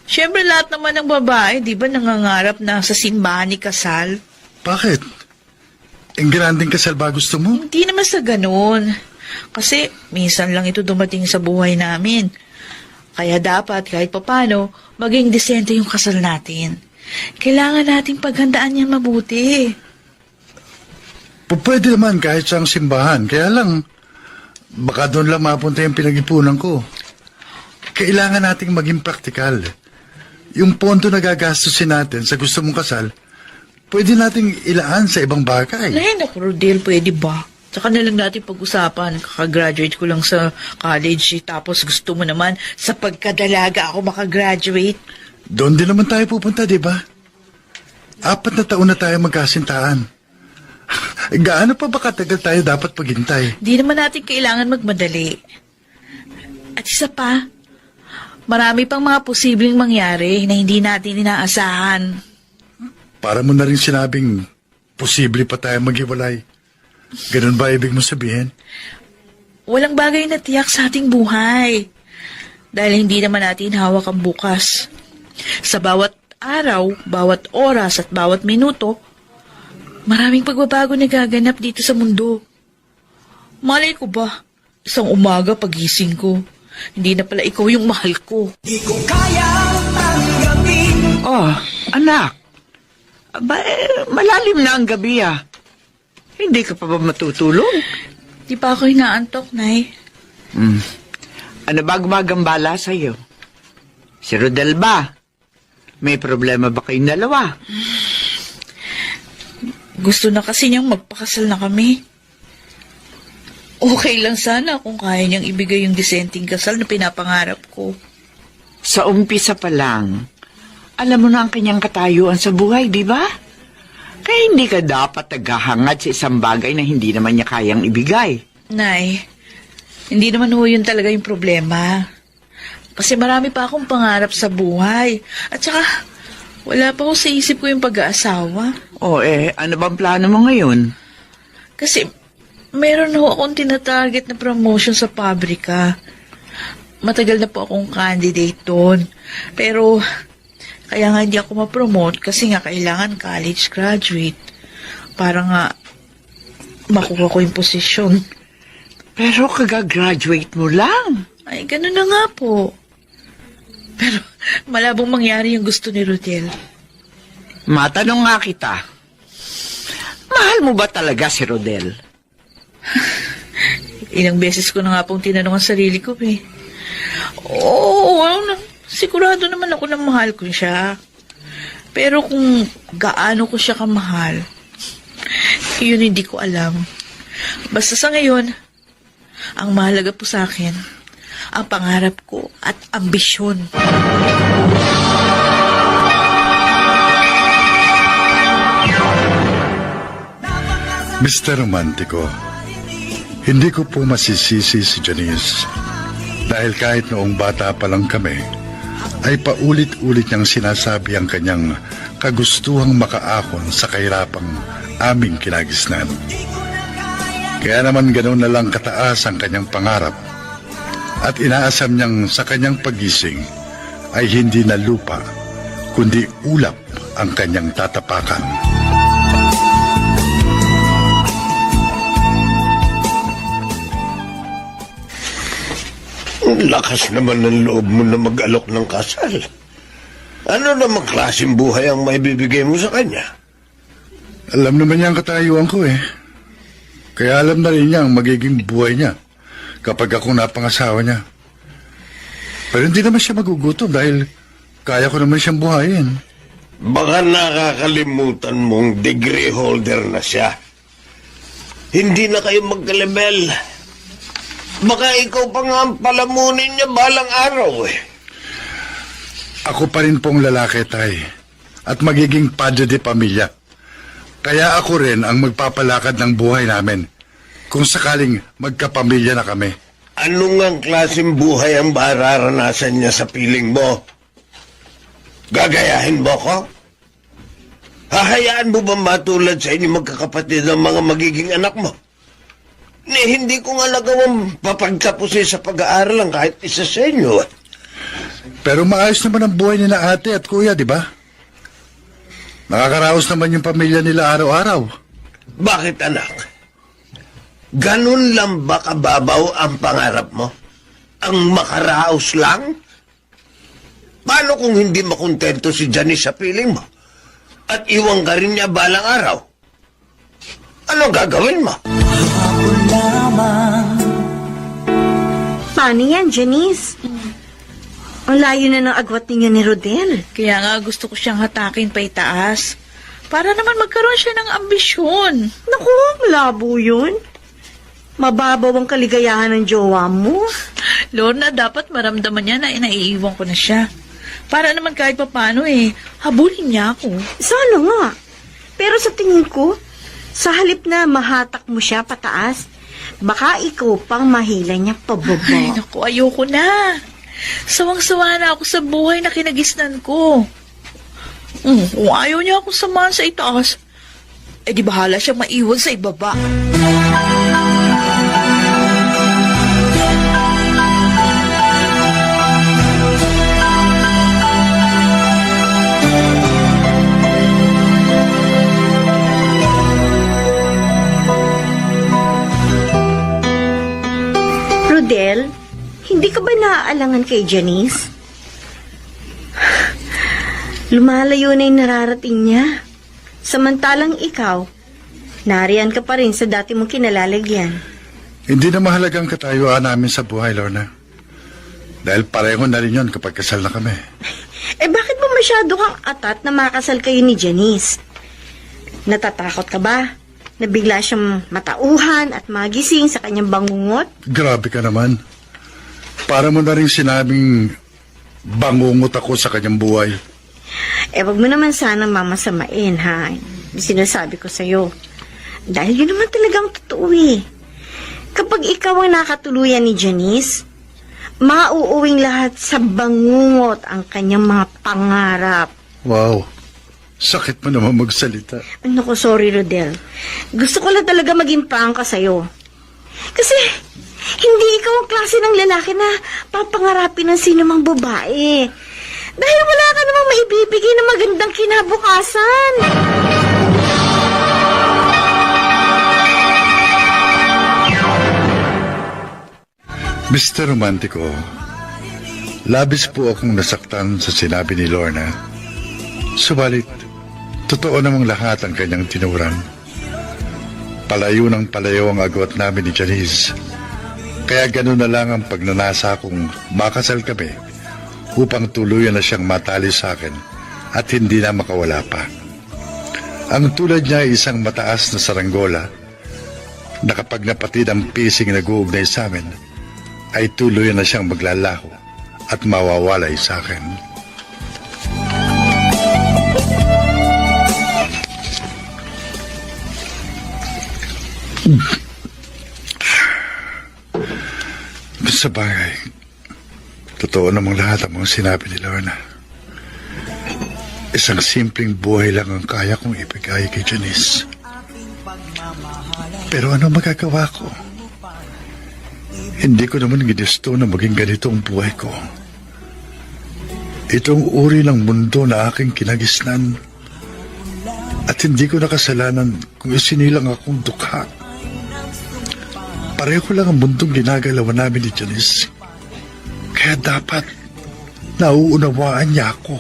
Siyempre, lahat naman ng babae, di ba nangangarap na sa simbahan ni kasal? Bakit? Ang granding kasal ba gusto mo? Hindi naman sa ganun. Kasi minsan lang ito dumating sa buhay namin. Kaya dapat kahit papano, maging desente yung kasal natin. Kailangan nating paghandaan niya mabuti. Pwede naman kahit sa simbahan. Kaya lang, baka doon lang mapunta yung pinag-ipunan ko. Kailangan nating maging praktikal. Yung pondo na gagastusin natin sa gusto mong kasal, pwede nating ilaan sa ibang bagay. Ay, naku, Rodel, pwede ba? Tsaka na lang natin pag-usapan. Kakagraduate ko lang sa college. Tapos gusto mo naman sa pagkadalaga ako makagraduate. Doon din naman tayo pupunta, di ba? 4 na taon na tayo magkasintahan. Gaano pa ba katagal tayo dapat paghintay? Di naman natin kailangan magmadali. At isa pa, marami pang mga posibleng mangyari na hindi natin inaasahan. Para mo na rin sinabing posible pa tayo maghiwalay. Ganun ba ibig mo sabihin? Walang bagay na tiyak sa ating buhay. Dahil hindi naman natin hawak ang bukas. Sa bawat araw, bawat oras at bawat minuto, maraming pagbabago na gaganap dito sa mundo. Malay ko ba, isang umaga pagising ko, hindi na pala ikaw yung mahal ko. Di ko kayang tanggapin. anak. Malalim na ang gabi ah. Hindi ka pa ba matutulog? Di pa ako inaantok, Nay. Ano ba gumagambala sa'yo? Si Rodel ba? May problema ba kayong dalawa? Gusto na kasi niyang magpakasal na kami. Okay lang sana kung kaya niyang ibigay yung disenteng kasal na pinapangarap ko. Sa umpisa pa lang, alam mo na ang kanyang katayuan sa buhay, di ba? Kaya hindi ka dapat naghahangad sa isang bagay na hindi naman niya kayang ibigay. Nay, hindi naman ho yun talaga yung problema. Kasi marami pa akong pangarap sa buhay. At saka, wala pa ho sa isip ko yung pag-aasawa. Ano bang plano mo ngayon? Kasi, meron ho akong tinatarget na promotion sa pabrika. Matagal na po akong candidate doon. Pero, kaya nga hindi ako ma-promote kasi nga kailangan college graduate. Para nga, makuha ko yung posisyon. Pero kagagraduate mo lang. Ay, ganun na nga po. Pero, malabong mangyari yung gusto ni Rodel. Matanong nga kita. Mahal mo ba talaga si Rodel? Ilang beses ko na nga pong tinanong ang sarili ko, eh. Oo, sigurado naman ako na mahal ko siya. Pero kung gaano ko siya kamahal, yun hindi ko alam. Basta sa ngayon, ang mahalaga po sa akin, ang pangarap ko at ambisyon. Mr. Romantico, hindi ko po masisisi si Janice dahil kahit noong bata pa lang kami, ay paulit-ulit niyang sinasabi ang kanyang kagustuhang makaahon sa kahirapang aming kinagisnan. Kaya naman ganoon na lang kataas ang kanyang pangarap at inaasam niyang sa kanyang pagising ay hindi na lupa kundi ulap ang kanyang tatapakan. Lakas naman ng loob mo na mag-alok ng kasal. Ano namang klaseng buhay ang maibibigay mo sa kanya? Alam naman niya ang katayuan ko eh. Kaya alam na rin niya ang magiging buhay niya kapag ako napangasawa niya. Pero hindi naman siya magugutom dahil kaya ko naman siyang buhayin. Baka nakakalimutan mong degree holder na siya. Hindi na kayo magkalebel. Baka ikaw pa nga ang palamunin niya balang araw eh. Ako pa rin pong lalaki, Tay. At magiging padre de pamilya. Kaya ako rin ang magpapalakad ng buhay namin kung sakaling magkapamilya na kami. Ano ngang klaseng buhay ang mararanasan niya sa piling mo? Gagayahin mo ko? Hahayaan mo ba matulad sa inyo magkakapatid ng mga magiging anak mo? Hindi ko nga nagawang papagtapusin sa pag-aaral lang kahit isa sa inyo. Pero maayos naman ang buhay nila ate at kuya, di ba? Nakakaraos naman yung pamilya nila araw-araw. Bakit anak? Ganun lang ba kababaw ang pangarap mo? Ang makaraos lang? Paano kung hindi makontento si Janice sa piling mo? At iwan ka rin niya balang araw? Anong gagawin mo? Paano yan, Janice? Ang layo na ng agwat ninyo ni Rodel. Kaya nga gusto ko siyang hatakin pa itaas. Para naman magkaroon siya ng ambisyon. Naku, malabo yun. Mababaw ang kaligayahan ng jowa mo. Lorna, dapat maramdaman niya na naiiwan ko na siya. Para naman kahit paano habulin niya ako. Sana nga. Pero sa tingin ko, sa halip na mahatak mo siya pataas, baka ikaw pang mahila niya pababa. Ay, naku, ayoko na. Sawang-sawa na ako sa buhay na kinagisnan ko. Kung ayaw niya akong samahan sa itaas, di bahala siya maiwan sa ibaba. Rodel, hindi ka ba naaalangan kay Janice? Lumalayo na yung nararating niya. Samantalang ikaw, nariyan ka pa rin sa dati mong kinalalagyan. Hindi na mahalagang katayuan namin sa buhay, Lorna. Dahil pareho na rin yun kapag kasal na kami. Bakit mo masyado kang atat na makasal kayo ni Janice? Natatakot ka ba? Na bigla siyang matauhan at magising sa kanyang bangungot? Grabe ka naman. Para mo na rin sinabing bangungot ako sa kanyang buhay. Wag mo naman sana mamasamain, ha? Sinasabi ko sa'yo. Dahil yun naman talagang totoo eh. Kapag ikaw ang nakatuluyan ni Janice, mauuwing lahat sa bangungot ang kanyang mga pangarap. Wow. Sakit mo naman magsalita. Naku, sorry, Rodel. Gusto ko lang talaga maging prangka sa'yo. Kasi, hindi ikaw ang klase ng lalaki na papangarapin ng sinumang babae. Dahil wala ka namang maibibigay na magandang kinabukasan. Mr. Romantico, labis po akong nasaktan sa sinabi ni Lorna. Subalit, totoo namang lahat ang kanyang tinuran. Palayo ng palayo ang agwat namin ni Janice. Kaya gano'n na lang ang pagnanasa kung makasal kami upang tuluyan na siyang matali sa akin at hindi na makawala pa. Ang tulad niya ay isang mataas na saranggola na kapag napatid ang pising na guugnay sa amin, ay tuluyan na siyang maglalaho at mawawalay sa akin. Sa bagay, totoo namang lahat ang mga sinabi ni Lorna. Isang simpleng buhay lang ang kaya kong ibigay kay Janice. Pero ano magagawa ko? Hindi ko naman ginusto na maging ganito ang buhay ko. Itong uri ng mundo na aking kinagisnan. At hindi ko nakasalanan kung isinilang akong dukha. Pareho lang ang mundong ginagalawan namin ni Janice. Kaya dapat nauunawaan niya ako.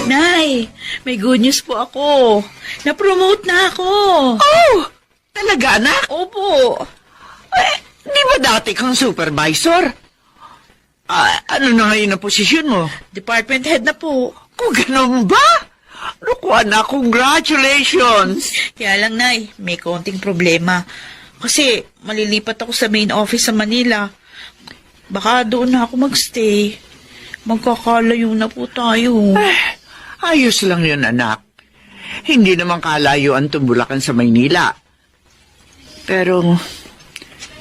Nay, may good news po ako. Na-promote na ako. Oh! Talaga, anak? Opo. Di ba dati kang supervisor? Ano na ngayon ang posisyon mo? Department head na po. Kung ganun ba? Naku, anak, congratulations! Kaya lang, Nay, may konting problema. Kasi malilipat ako sa main office sa Manila. Baka doon na ako magstay. Magkakalayo na po tayo. Ayos lang yun, anak. Hindi naman kalayo ang Bulacan sa Maynila. Pero,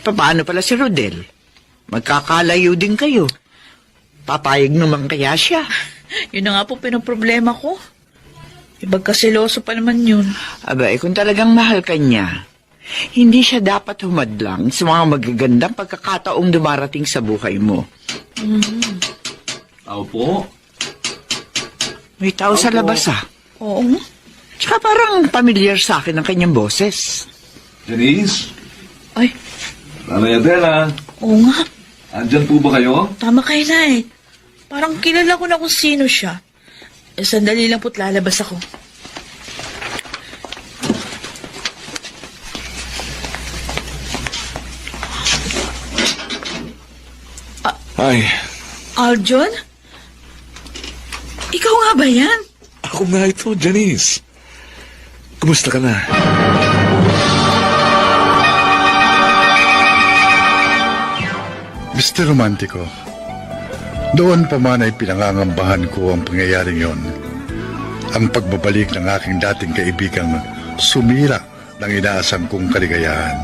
paano pala si Rodel? Magkakalayo din kayo. Papayag naman kaya siya? Yun na nga po pinoproblema ko. Ibagkasiloso pa naman yun. Aba, kung talagang mahal ka niya, hindi siya dapat humadlang sa mga magagandang pagkakataong dumarating sa buhay mo. Opo. May tao sa labas, Oo. Tsaka parang familiar sa akin ang kanyang boses. Janice? Ay, Nanay Adela? oo nga. Andyan po ba kayo? Tama kayo, Nay. Parang kilala ko na kung sino siya. Sandali lang po't lalabas ako. Ay, Aljon? Ikaw nga ba yan? ako nga ito, Janice. Kumusta ka na? Mr. Romantico, doon pa man ay pinangangambahan ko ang pangyayaring yon. Ang pagbabalik ng aking dating kaibigang sumira ng inaasam kong kaligayahan.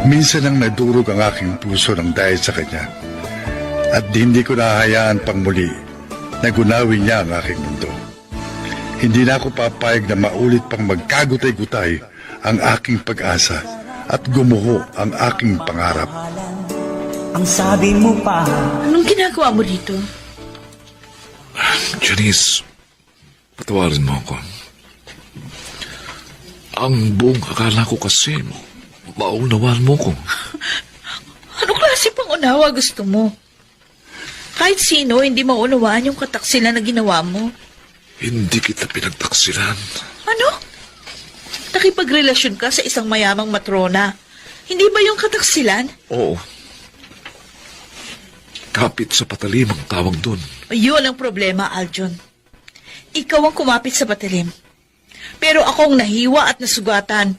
Minsan ang nadurog ang aking puso ng dahil sa kanya. At hindi ko nahahayaan pang muli na gunawin niya ang aking mundo. Hindi na ako papayag na maulit pang magkagutay-gutay ang aking pag-asa at gumuho ang aking pangarap. Ang sabi mo pa. Anong ginagawa mo dito? Janice, patawarin mo ako. Ang buong akala ko kasi, maunawan mo ko. Anong klase pang unawa gusto mo? Kahit sino, hindi maunawaan yung kataksilan na ginawa mo. Hindi kita pinagtaksilan. Ano? Nakipagrelasyon ka sa isang mayamang matrona. Hindi ba yung kataksilan? Oo. Kapit sa patalim ang tawag doon. Yun ang problema, Aljon. Ikaw ang kumapit sa patalim. Pero ako ang nahiwa at nasugatan.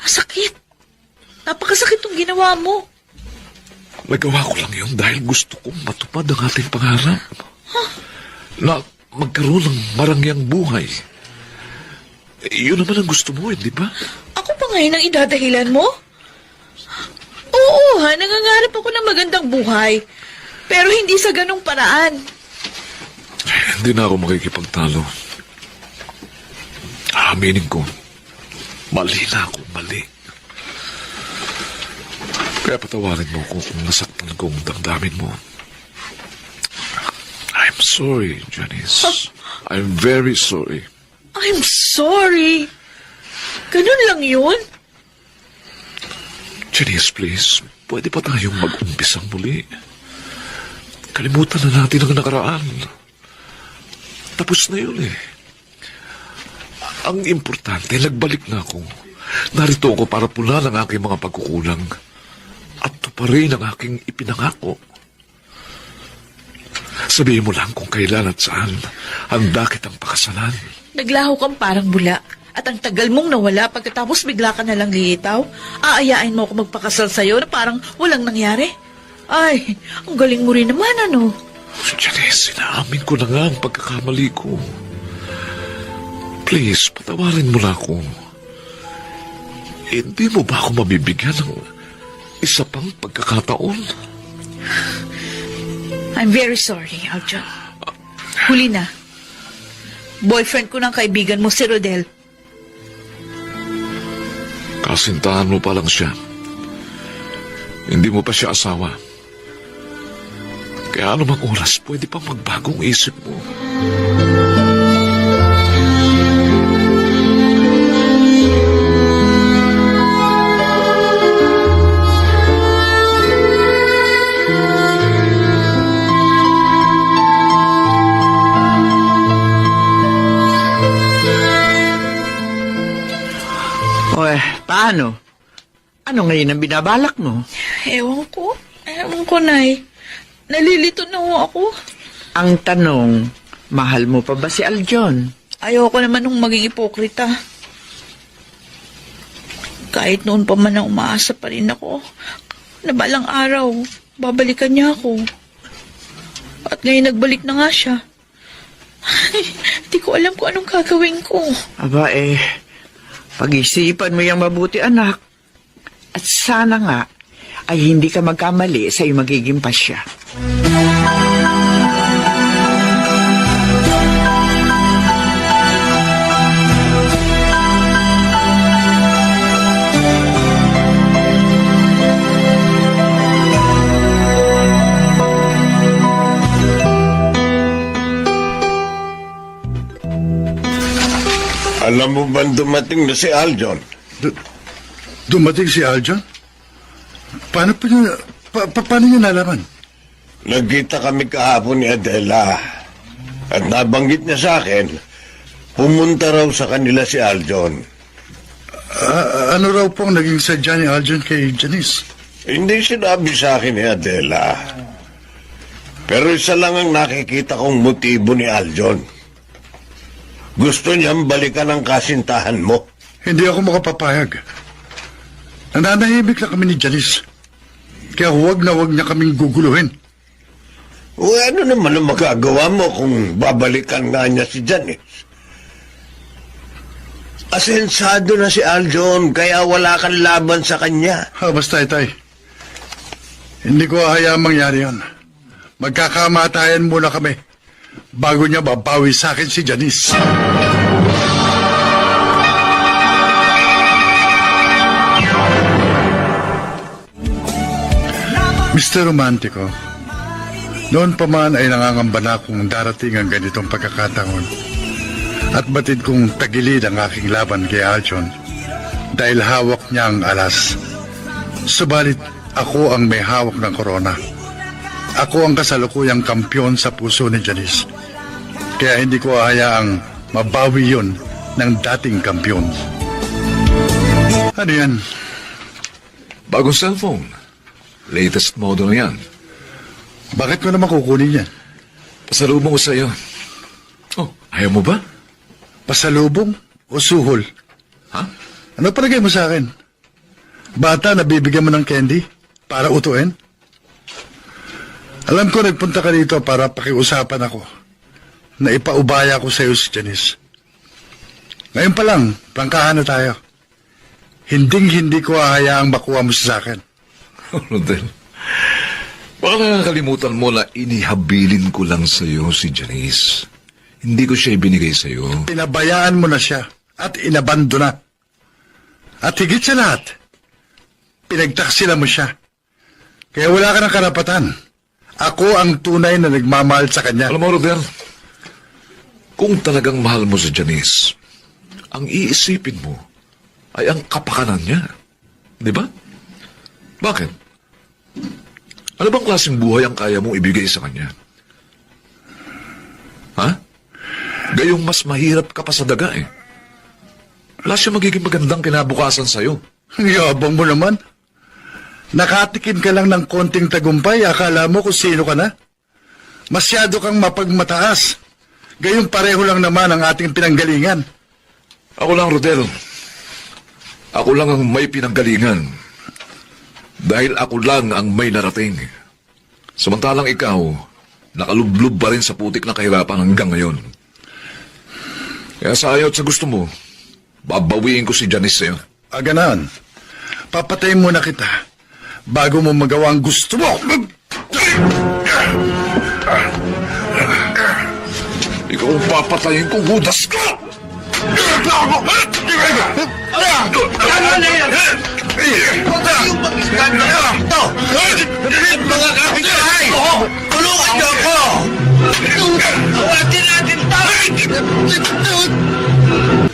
Sakit. Napakasakit yung ginawa mo. Nagawa ko lang yun dahil gusto kong matupad ang ating pangarap. Na magkaroon ng marangyang buhay. Yun naman ang gusto mo, hindi ba? Ako pa ngayon ang idadahilan mo? Oo, nangangarap ako ng magandang buhay. Pero hindi sa ganong paraan. Hindi na ako makikipagtalo. Aminin ko, mali na ako, mali. Kaya patawarin mo ko kung nasaktan kong damdamin mo. I'm sorry, Janice. I'm very sorry. I'm sorry. Ganun lang yun? Janice, please. Pwede pa tayong mag-umpisang muli. Kalimutan na natin ang nakaraan. Tapos na yun eh. Ang importante, nagbalik na ako. Narito ako para punan ang aking mga pagkukulang. At tuparin ang aking ipinangako. Sabihin mo lang kung kailan at saan handa kitang pakasalan. Naglaho kang parang bula. At ang tagal mong nawala pagkatapos bigla ka nalang lilitaw. Aayain mo ako magpakasal sa'yo na parang walang nangyari. Ay, ang galing mo rin naman, ano? Janice, sinaamin ko na nga ang pagkakamali ko. Please, patawarin mo na ako. Hindi mo ba ako mabibigyan ng isa pang pagkakataon? I'm very sorry, Aljon. Huli na. Boyfriend ko ng kaibigan mo, si Rodel. Kasintahan mo pa lang siya. Hindi mo pa siya asawa. Kaya anumang oras, pwede pang magbagong isip mo. Paano? Ano ngayon ang binabalak mo? Ewan ko, Nay. Nalilito na ho ako. Ang tanong, mahal mo pa ba si Aljon? Ayoko naman nung maging ipokrita. Kahit noon pa man na umaasa pa rin ako, na balang araw, babalikan niya ako. At ngayon nagbalik na nga siya. Hindi ko alam kung anong gagawin ko. Aba pag-isipan mo yung mabuti, anak. At sana nga ay hindi ka magkamali sa iyong magiging pasya. Alam mo ba dumating na si Aljon? Dumating si Aljon? Paano niya nalaman? Nagkita kami kahapon ni Adela. At nabanggit niya sa akin, pumunta raw sa kanila si Aljon. Ano raw pong naging sadya ni Aljon kay Janice? Hindi sinabi sa akin ni Adela. Pero isa lang ang nakikita kong motibo ni Aljon. Gusto niyang balikan ang kasintahan mo. Hindi ako makapapayag. Nananahimik na kami ni Janice. Kaya huwag niya kaming guguluhin. O ano naman ang magagawa mo kung babalikan nga niya si Janice? Asensado na si Aljon, kaya wala kang laban sa kanya. Basta, Itay. Hindi ko hayaang mangyari yan. Magkakamatayan muna kami bago niya babawi sa akin si Janice. Mr. Romantico, noon pa man ay nangangamba na kung darating ang ganitong pagkakataon at batid kong tagilid ang aking laban kay Aljon dahil hawak niya ang alas. Subalit ako ang may hawak ng korona Ako ang kasalukuyang kampiyon sa puso ni Janice. Kaya hindi ko hayaang mabawi yun ng dating kampiyon. Ano yan? Bagong cellphone. Latest model yan. Bakit ko naman kukunin yan? Pasalubong ko sa'yo. Oh, ayaw mo ba? Pasalubong o suhol? Ha? Ano palagay mo sa akin? Bata na bibigyan mo ng candy para utuin? Alam ko nagpunta ka dito para pakiusapan ako na ipaubaya ko sa iyo si Janice. Ngayon pa lang, prangkahan na tayo. Hinding-hindi ko hahayaang makuha mo siya sa akin. Rodel, baka nakakalimutan mo na inihabilin ko lang sa'yo si Janice. Hindi ko siya ibinigay sa'yo. Pinabayaan mo na siya at inabandona. At higit sa lahat, pinagtaksila mo siya. Kaya wala ka ng karapatan. Ako ang tunay na nagmamahal sa kanya. Alam mo, Rodel, kung talagang mahal mo si Janice, ang iisipin mo ay ang kapakanan niya. Di ba? Bakit? Ano bang klaseng buhay ang kaya mong ibigay sa kanya? Ha? Gayong mas mahirap ka pa sa daga eh. Wala siya magiging magandang kinabukasan sa'yo. Ang yabang mo naman. Nakatikim ka lang ng konting tagumpay, akala mo kung sino ka na? Masyado kang mapagmataas. Gayong pareho lang naman ang ating pinanggalingan. Ako lang, Rodel. Ako lang ang may pinanggalingan. Dahil ako lang ang may narating. Samantalang ikaw, nakalublob pa rin sa putik na kahirapan hanggang ngayon. Kaya sa ayaw at sa gusto mo, babawiin ko si Janice sa'yo. Ganon. Papatayin muna kita bago mo magawa ang gusto mo. Ikaw ang papatayin kung hudas ka! Ano na yan? Huwag kayong mag-iskandalo dito! Mga kapitbahay! Tulungan niyo ako! Awatin natin to!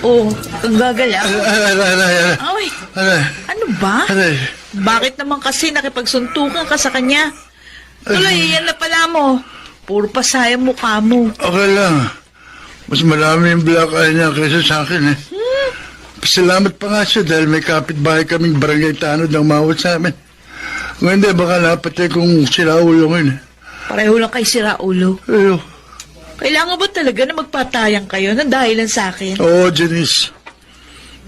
Oh, ang gagala. Ay, ano ba? Bakit naman kasi nakipagsuntukan ka sa kanya? Tuloy, yan na pala mo. Puro pasaya mukha mo. Okay lang. Mas marami yung black eye niya kaysa sa akin eh. Salamat pa nga siya dahil may kapitbahay kaming barangay tanod ng mawat sa amin. Kung hindi, baka napatay kung sila ulo ngayon eh. Pareho lang kay sira ulo. Ayo. Kailangan ba talaga na magpatayang kayo ng dahilan sa akin? Oo, Janice.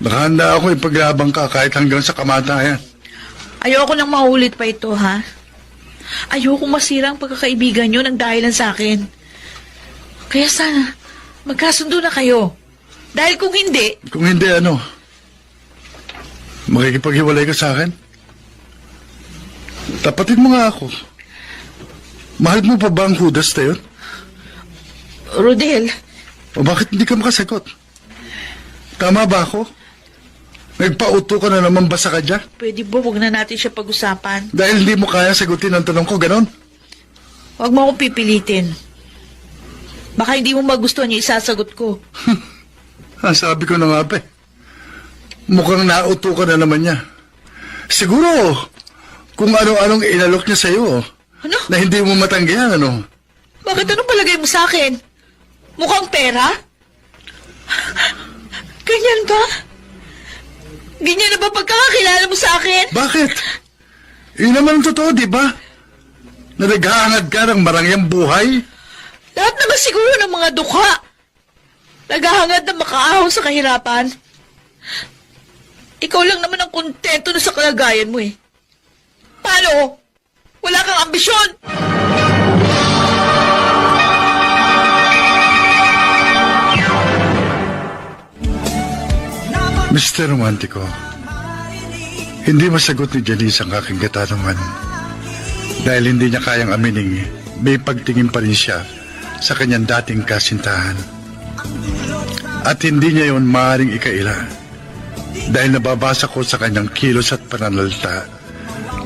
Nakahanda ako ipaglabang ka kahit hanggang sa kamatayan. Ayoko nang maulit pa ito, ha? Ayoko masira ang pagkakaibigan nyo ng dahilan sa akin. Kaya sana, magkasundo na kayo. Dahil kung hindi... Kung hindi, ano? Makikipaghiwalay ka sa akin? Tapatin mo nga ako. Mahal mo pa ba ang hudas na yun? Rodel, O bakit hindi ka makasagot? Tama ba ako? Nagpauto ka na naman ba sa kanya? pwede ba huwag na natin siya pag-usapan? Dahil hindi mo kaya sagutin ang tanong ko, ganon? Huwag mo akong pipilitin. Baka hindi mo magustuhan yung isasagot ko. Sabi ko na nga pa eh. Mukhang nauto ka na naman niya. Siguro, kung ano-anong inalok niya sa'yo, Ano? na hindi mo matanggihan, ano? Bakit anong palagay mo sa akin? Mukhang pera? Ganyan ba? Ganyan na ba pagkakakilala mo sa akin? Bakit? Yun naman ang totoo, di ba? Na naghahangad ka ng marangyang buhay? Lahat naman siguro ng mga dukha. Naghahangad na makaahon sa kahirapan. Ikaw lang naman ang kontento na sa kalagayan mo eh. Paano? Wala kang ambisyon! Mr. Romantico, hindi masagot ni Janice ang aking katanungan dahil hindi niya kayang aminin may pagtingin pa rin siya sa kanyang dating kasintahan. At hindi niya yon maaaring ikaila dahil nababasa ko sa kanyang kilos at pananalita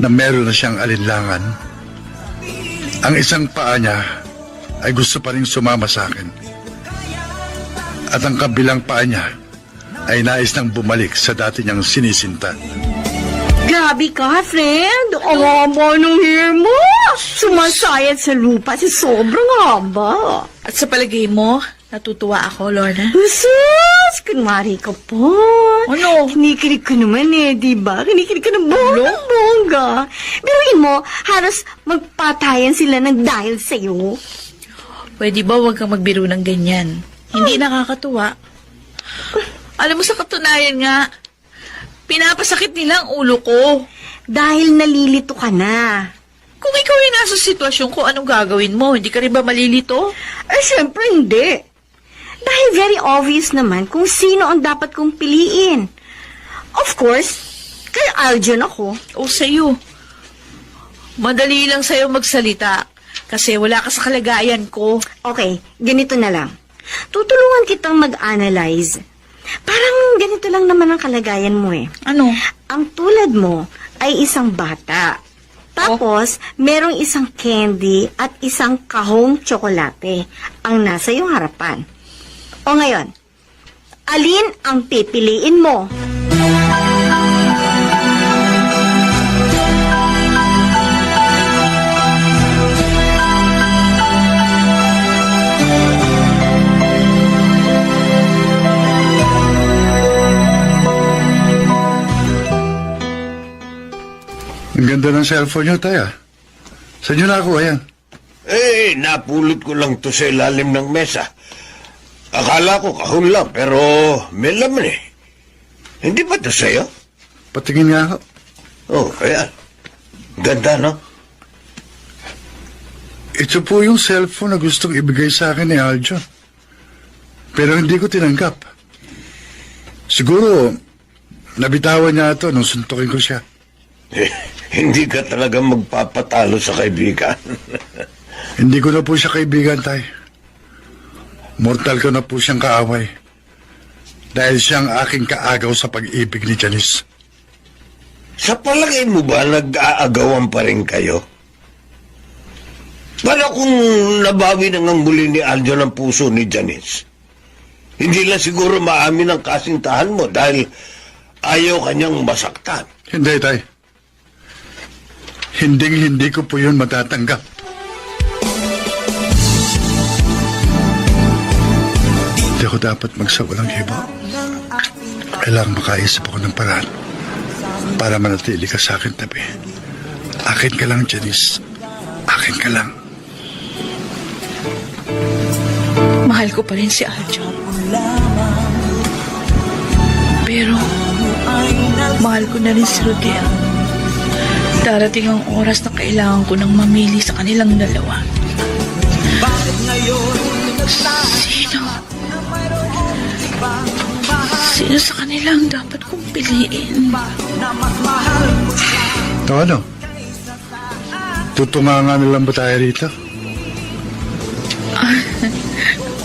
na meron na siyang alinlangan. Ang isang paa niya ay gusto pa rin sumama sa akin at ang kabilang paa niya ay nais nang bumalik sa dati niyang sinisinta. Grabe ka, friend. Ang haba ng hair mo. Sumasayad sa lupa si sobrang haba. At sa palagay mo, natutuwa ako, Lorna? Sus! Kunwari ka po. Ano? Kinikilig ka naman di ba? Kinikilig ka ng bongga. Biruin mo, halos magpatayan sila ng dahil sa'yo. Pwede ba huwag kang magbiro ng ganyan? Hindi nakakatuwa. Alam mo, sa katunayan nga, pinapasakit nila ang ulo ko. Dahil nalilito ka na. Kung ikaw ay nasa sitwasyon ko, anong gagawin mo? Hindi ka rin ba malilito? Siyempre hindi. Dahil very obvious naman kung sino ang dapat kong piliin. Of course, kay Aljon ako. O sa'yo. Madali lang sa'yo magsalita kasi wala ka sa kalagayan ko. Okay, ganito na lang. Tutulungan kitang mag-analyze. Parang ganito lang naman ang kalagayan mo Ano? Ang tulad mo ay isang bata. Tapos, merong isang candy at isang kahong tsokolate ang nasa iyong harapan. O ngayon, alin ang pipiliin mo? Ang ganda ng cellphone niyo, Tay, Saan niyo nakuha yan? Napulot ko lang to sa ilalim ng mesa. Akala ko kahon lang, pero may laman Hindi ba to sa'yo? Patingin nga ako. Oh, ayan. Ganda, no? Ito po yung cellphone na gustong ibigay sa akin ni Aljon. Pero hindi ko tinanggap. Siguro, nabitawan niya ito nung suntukin ko siya. Hindi ka talaga magpapatalo sa kaibigan. Hindi ko na po siya kaibigan, Tay. Mortal ko na po siyang kaaway. Dahil siyang aking kaagaw sa pag-ibig ni Janice. Sa palagay mo ba nag-aagawan pa rin kayo? Paano kung nabawi na ngang muli ni Aljo ang puso ni Janice? Hindi lang siguro maamin ang kasintahan mo dahil ayaw kanyang masaktan. Hindi, Tay. Hindi ko po yun matatanggap. Hindi ako dapat magsawalang hiba. Kailangang makaisip ako ng paraan para manatili ka sa akin tabi. Akin ka lang, Janice. Akin ka lang. Mahal ko pa rin si Aljo. Pero, mahal ko na rin si Rodel. Darating ang oras na kailangan ko nang mamili sa kanilang dalawa. Sino sa kanilang dapat kong piliin? Ano? Tutunganga na lang ba tayo rito?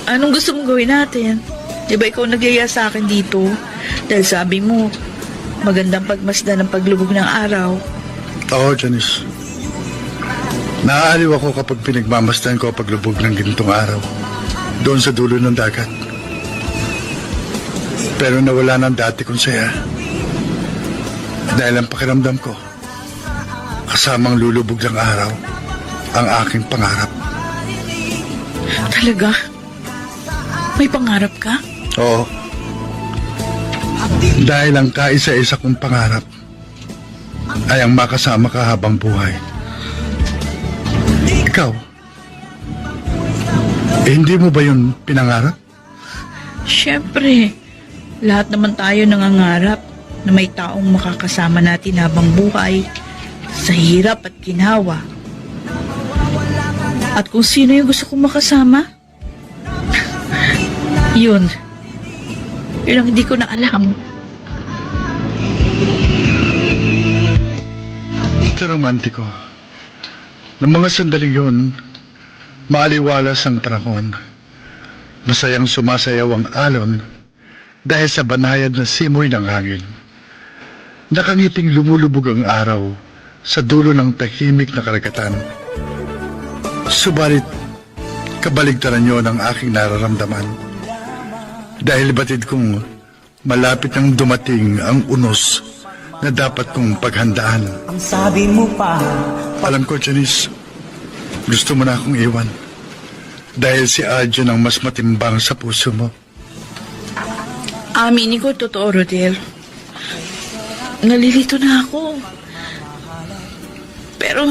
Anong gusto mong gawin natin? Di ba ikaw nagyaya sa akin dito? Dahil sabi mo, magandang pagmasdan ng paglubog ng araw. Oo, Janice. Naaaliw ako kapag pinagmamasdan ko paglubog ng gintong araw. Doon sa dulo ng dagat. Pero nawala ng dati kong saya. Dahil ang pakiramdam ko, kasamang lulubog ng araw, ang aking pangarap. Talaga? May pangarap ka? Oo. Dahil ang kaisa-isa kong pangarap ay ang makasama ka habang buhay. Ikaw, hindi mo ba yun pinangarap? Siyempre, lahat naman tayo nangangarap na may taong makakasama natin habang buhay sa hirap at ginhawa. At kung sino yung gusto kong makasama, yun ang hindi ko na alam. Ito romantiko. Ng mga sandaling yun, maaliwalas ang panahon. Masayang sumasayaw ang alon dahil sa banayad na simoy ng hangin. Nakangiting lumulubog ang araw sa dulo ng tahimik na karagatan. Subalit, kabaligtaran yun ang aking nararamdaman. Dahil batid kong malapit nang dumating ang unos na dapat kong paghandaan. Ang sabi mo pa, Alam ko, Janice, gusto mo na akong iwan. Dahil si Arjun ang mas matimbang sa puso mo. Aminin ko, totoo, Rodel. Nalilito na ako. Pero,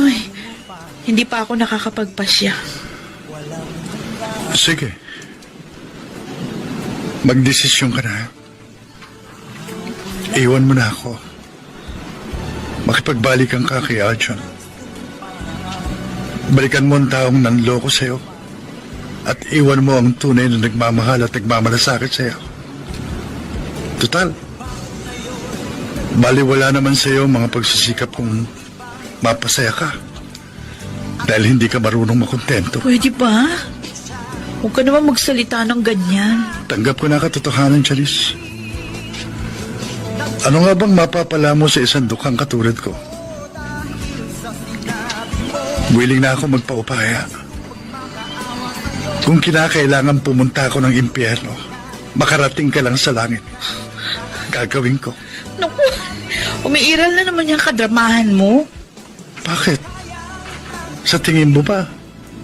hindi pa ako nakakapagpasya. Sige. Magdesisyon ka na. Iwan mo na ako. Makipagbalikan ka kay Arjun. Balikan mo ang taong nanloko sa'yo. At iwan mo ang tunay na nagmamahal at nagmamalasakit sa'yo. Total. Baliwala naman sa'yo ang mga pagsisikap kung mapasaya ka. Dahil hindi ka marunong makontento. Pwede ba? Huwag ka naman magsalita ng ganyan. Tanggap ko na katotohanan, Janice. Ano nga bang mapapala mo sa isang dukhang katulad ko? Willing na ako magpaupaya. Kung kinakailangan pumunta ako ng impyerno, makarating ka lang sa langit. Gagawin ko. Naku, umiiral na naman yung kadramahan mo. Bakit? Sa tingin mo ba,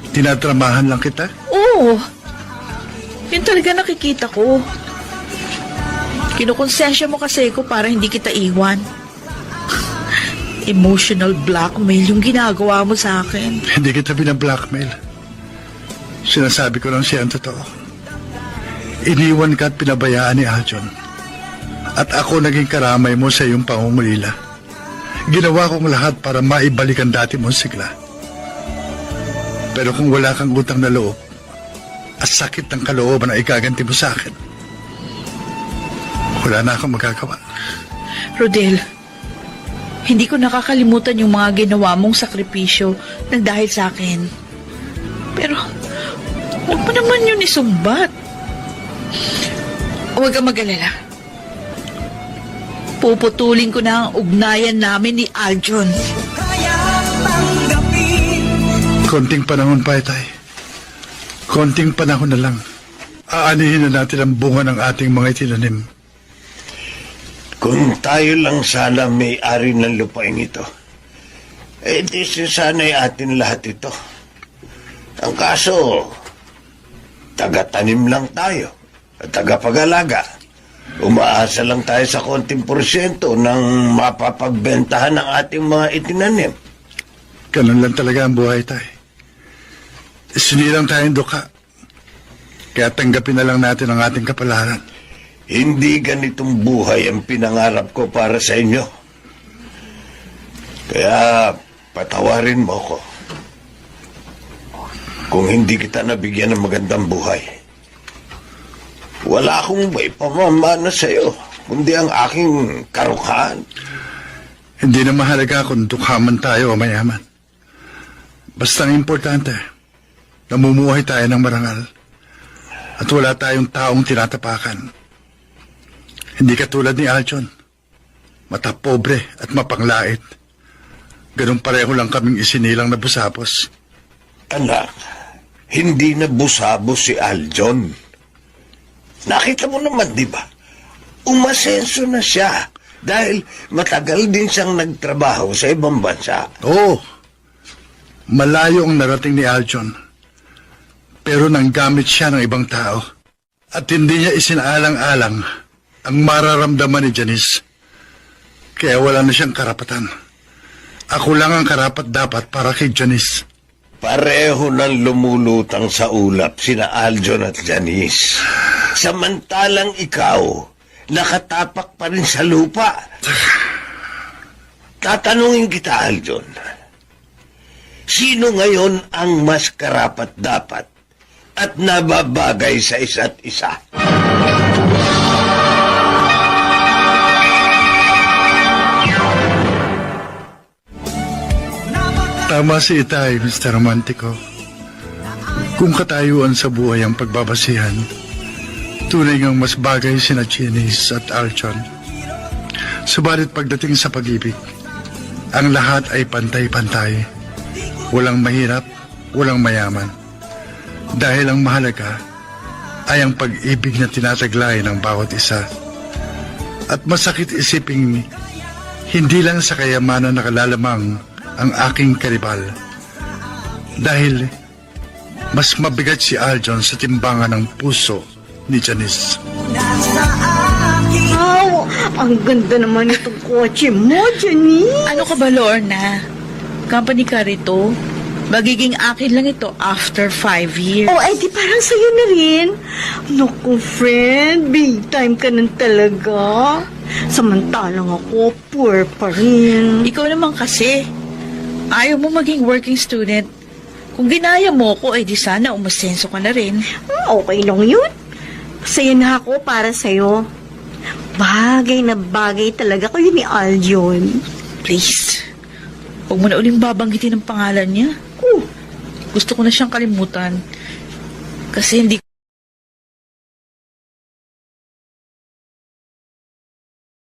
tinadramahan lang kita? Oo. Yun talaga nakikita ko. Kinukonsensya mo kasi ko para hindi kita iwan. Emotional blackmail yung ginagawa mo sa akin. Hindi kita binablackmail. Sinasabi ko lang siya ang totoo. Iniwan ka at pinabayaan ni Arjun. At ako naging karamay mo sa iyong pangungulila. Ginawa kong lahat para maibalik ang dati mong sigla. Pero kung wala kang utang na loob, at sakit ng kalooban na igaganti mo sa akin, wala na akong magagawa. Rodel, hindi ko nakakalimutan yung mga ginawa mong sakripisyo na dahil sa akin. Pero, huwag mo naman yun isumbat. Huwag kang mag-alala. Puputulin ko na ang ugnayan namin ni Arjun. Konting panahon pa, Itay. Konting panahon na lang. Aanihin na natin ang bunga ng ating mga itinanim. Kung tayo lang sana may-ari ng lupain ito, di sana'y atin lahat ito. Ang kaso, taga-tanim lang tayo at taga-pag-alaga. Umaasa lang tayo sa konting porsyento ng mapapagbentahan ng ating mga itinanim. Ganun lang talaga ang buhay, Tay. Sinilang tayong duka. Kaya tanggapin na lang natin ang ating kapalaran. Hindi ganitong buhay ang pinangarap ko para sa inyo. Kaya patawarin mo ko kung hindi kita nabigyan ng magandang buhay. Wala akong may pamamana sa iyo, kundi ang aking karukhaan. Hindi na mahalaga kung dukha man tayo o mayaman. Basta ang importante, namumuhay tayo ng marangal at wala tayong taong tinatapakan. Hindi katulad ni Arjun, mata pobre at mapanglait. Ganun pareho lang kaming isinilang na busapos. Anak, hindi na busabos si Aljon. Nakita mo naman, di ba? Umasenso na siya dahil matagal din siyang nagtrabaho sa ibang bansa. Oo, malayo ang narating ni Arjun. Pero nanggamit siya ng ibang tao at hindi niya isinaalang-alang ang mararamdaman ni Janice. Kaya wala na siyang karapatan. Ako lang ang karapat-dapat para kay Janice. Pareho nang lumulutang sa ulap sina Aljon at Janice. Samantalang ikaw, nakatapak pa rin sa lupa. Tatanungin kita, Aljon. Sino ngayon ang mas karapat-dapat at nababagay sa isa't isa? Tama si Itay, Mr. Romantico. Kung katayuan sa buhay ang pagbabasihan, tunay ngang mas bagay sina Janice at Arjun. Subalit pagdating sa pag-ibig, ang lahat ay pantay-pantay. Walang mahirap, walang mayaman. Dahil ang mahalaga ay ang pag-ibig na tinataglay ng bawat isa. At masakit isiping Hindi lang sa kayamanan nakalalamang ang aking karibal. Dahil mas mabigat si Aljon sa timbangan ng puso ni Janice. Wow! Ang ganda naman itong kotse mo, Janice! Ano ka ba, Lorna? Company car ito. Magiging akin lang ito after 5 years. Oh, di parang sa'yo na rin. Naku, friend, big time ka nang talaga. Samantalang ako, poor pa rin. Ikaw naman kasi. Ayaw mo maging working student. Kung ginaya mo ko, di sana umasenso ka na rin. Okay lang yun. Masaya na ako para sa'yo. Bagay na bagay talaga kayo ni Aljon. Please. Huwag mo na uling babanggitin ang pangalan niya. Gusto ko na siyang kalimutan. Kasi hindi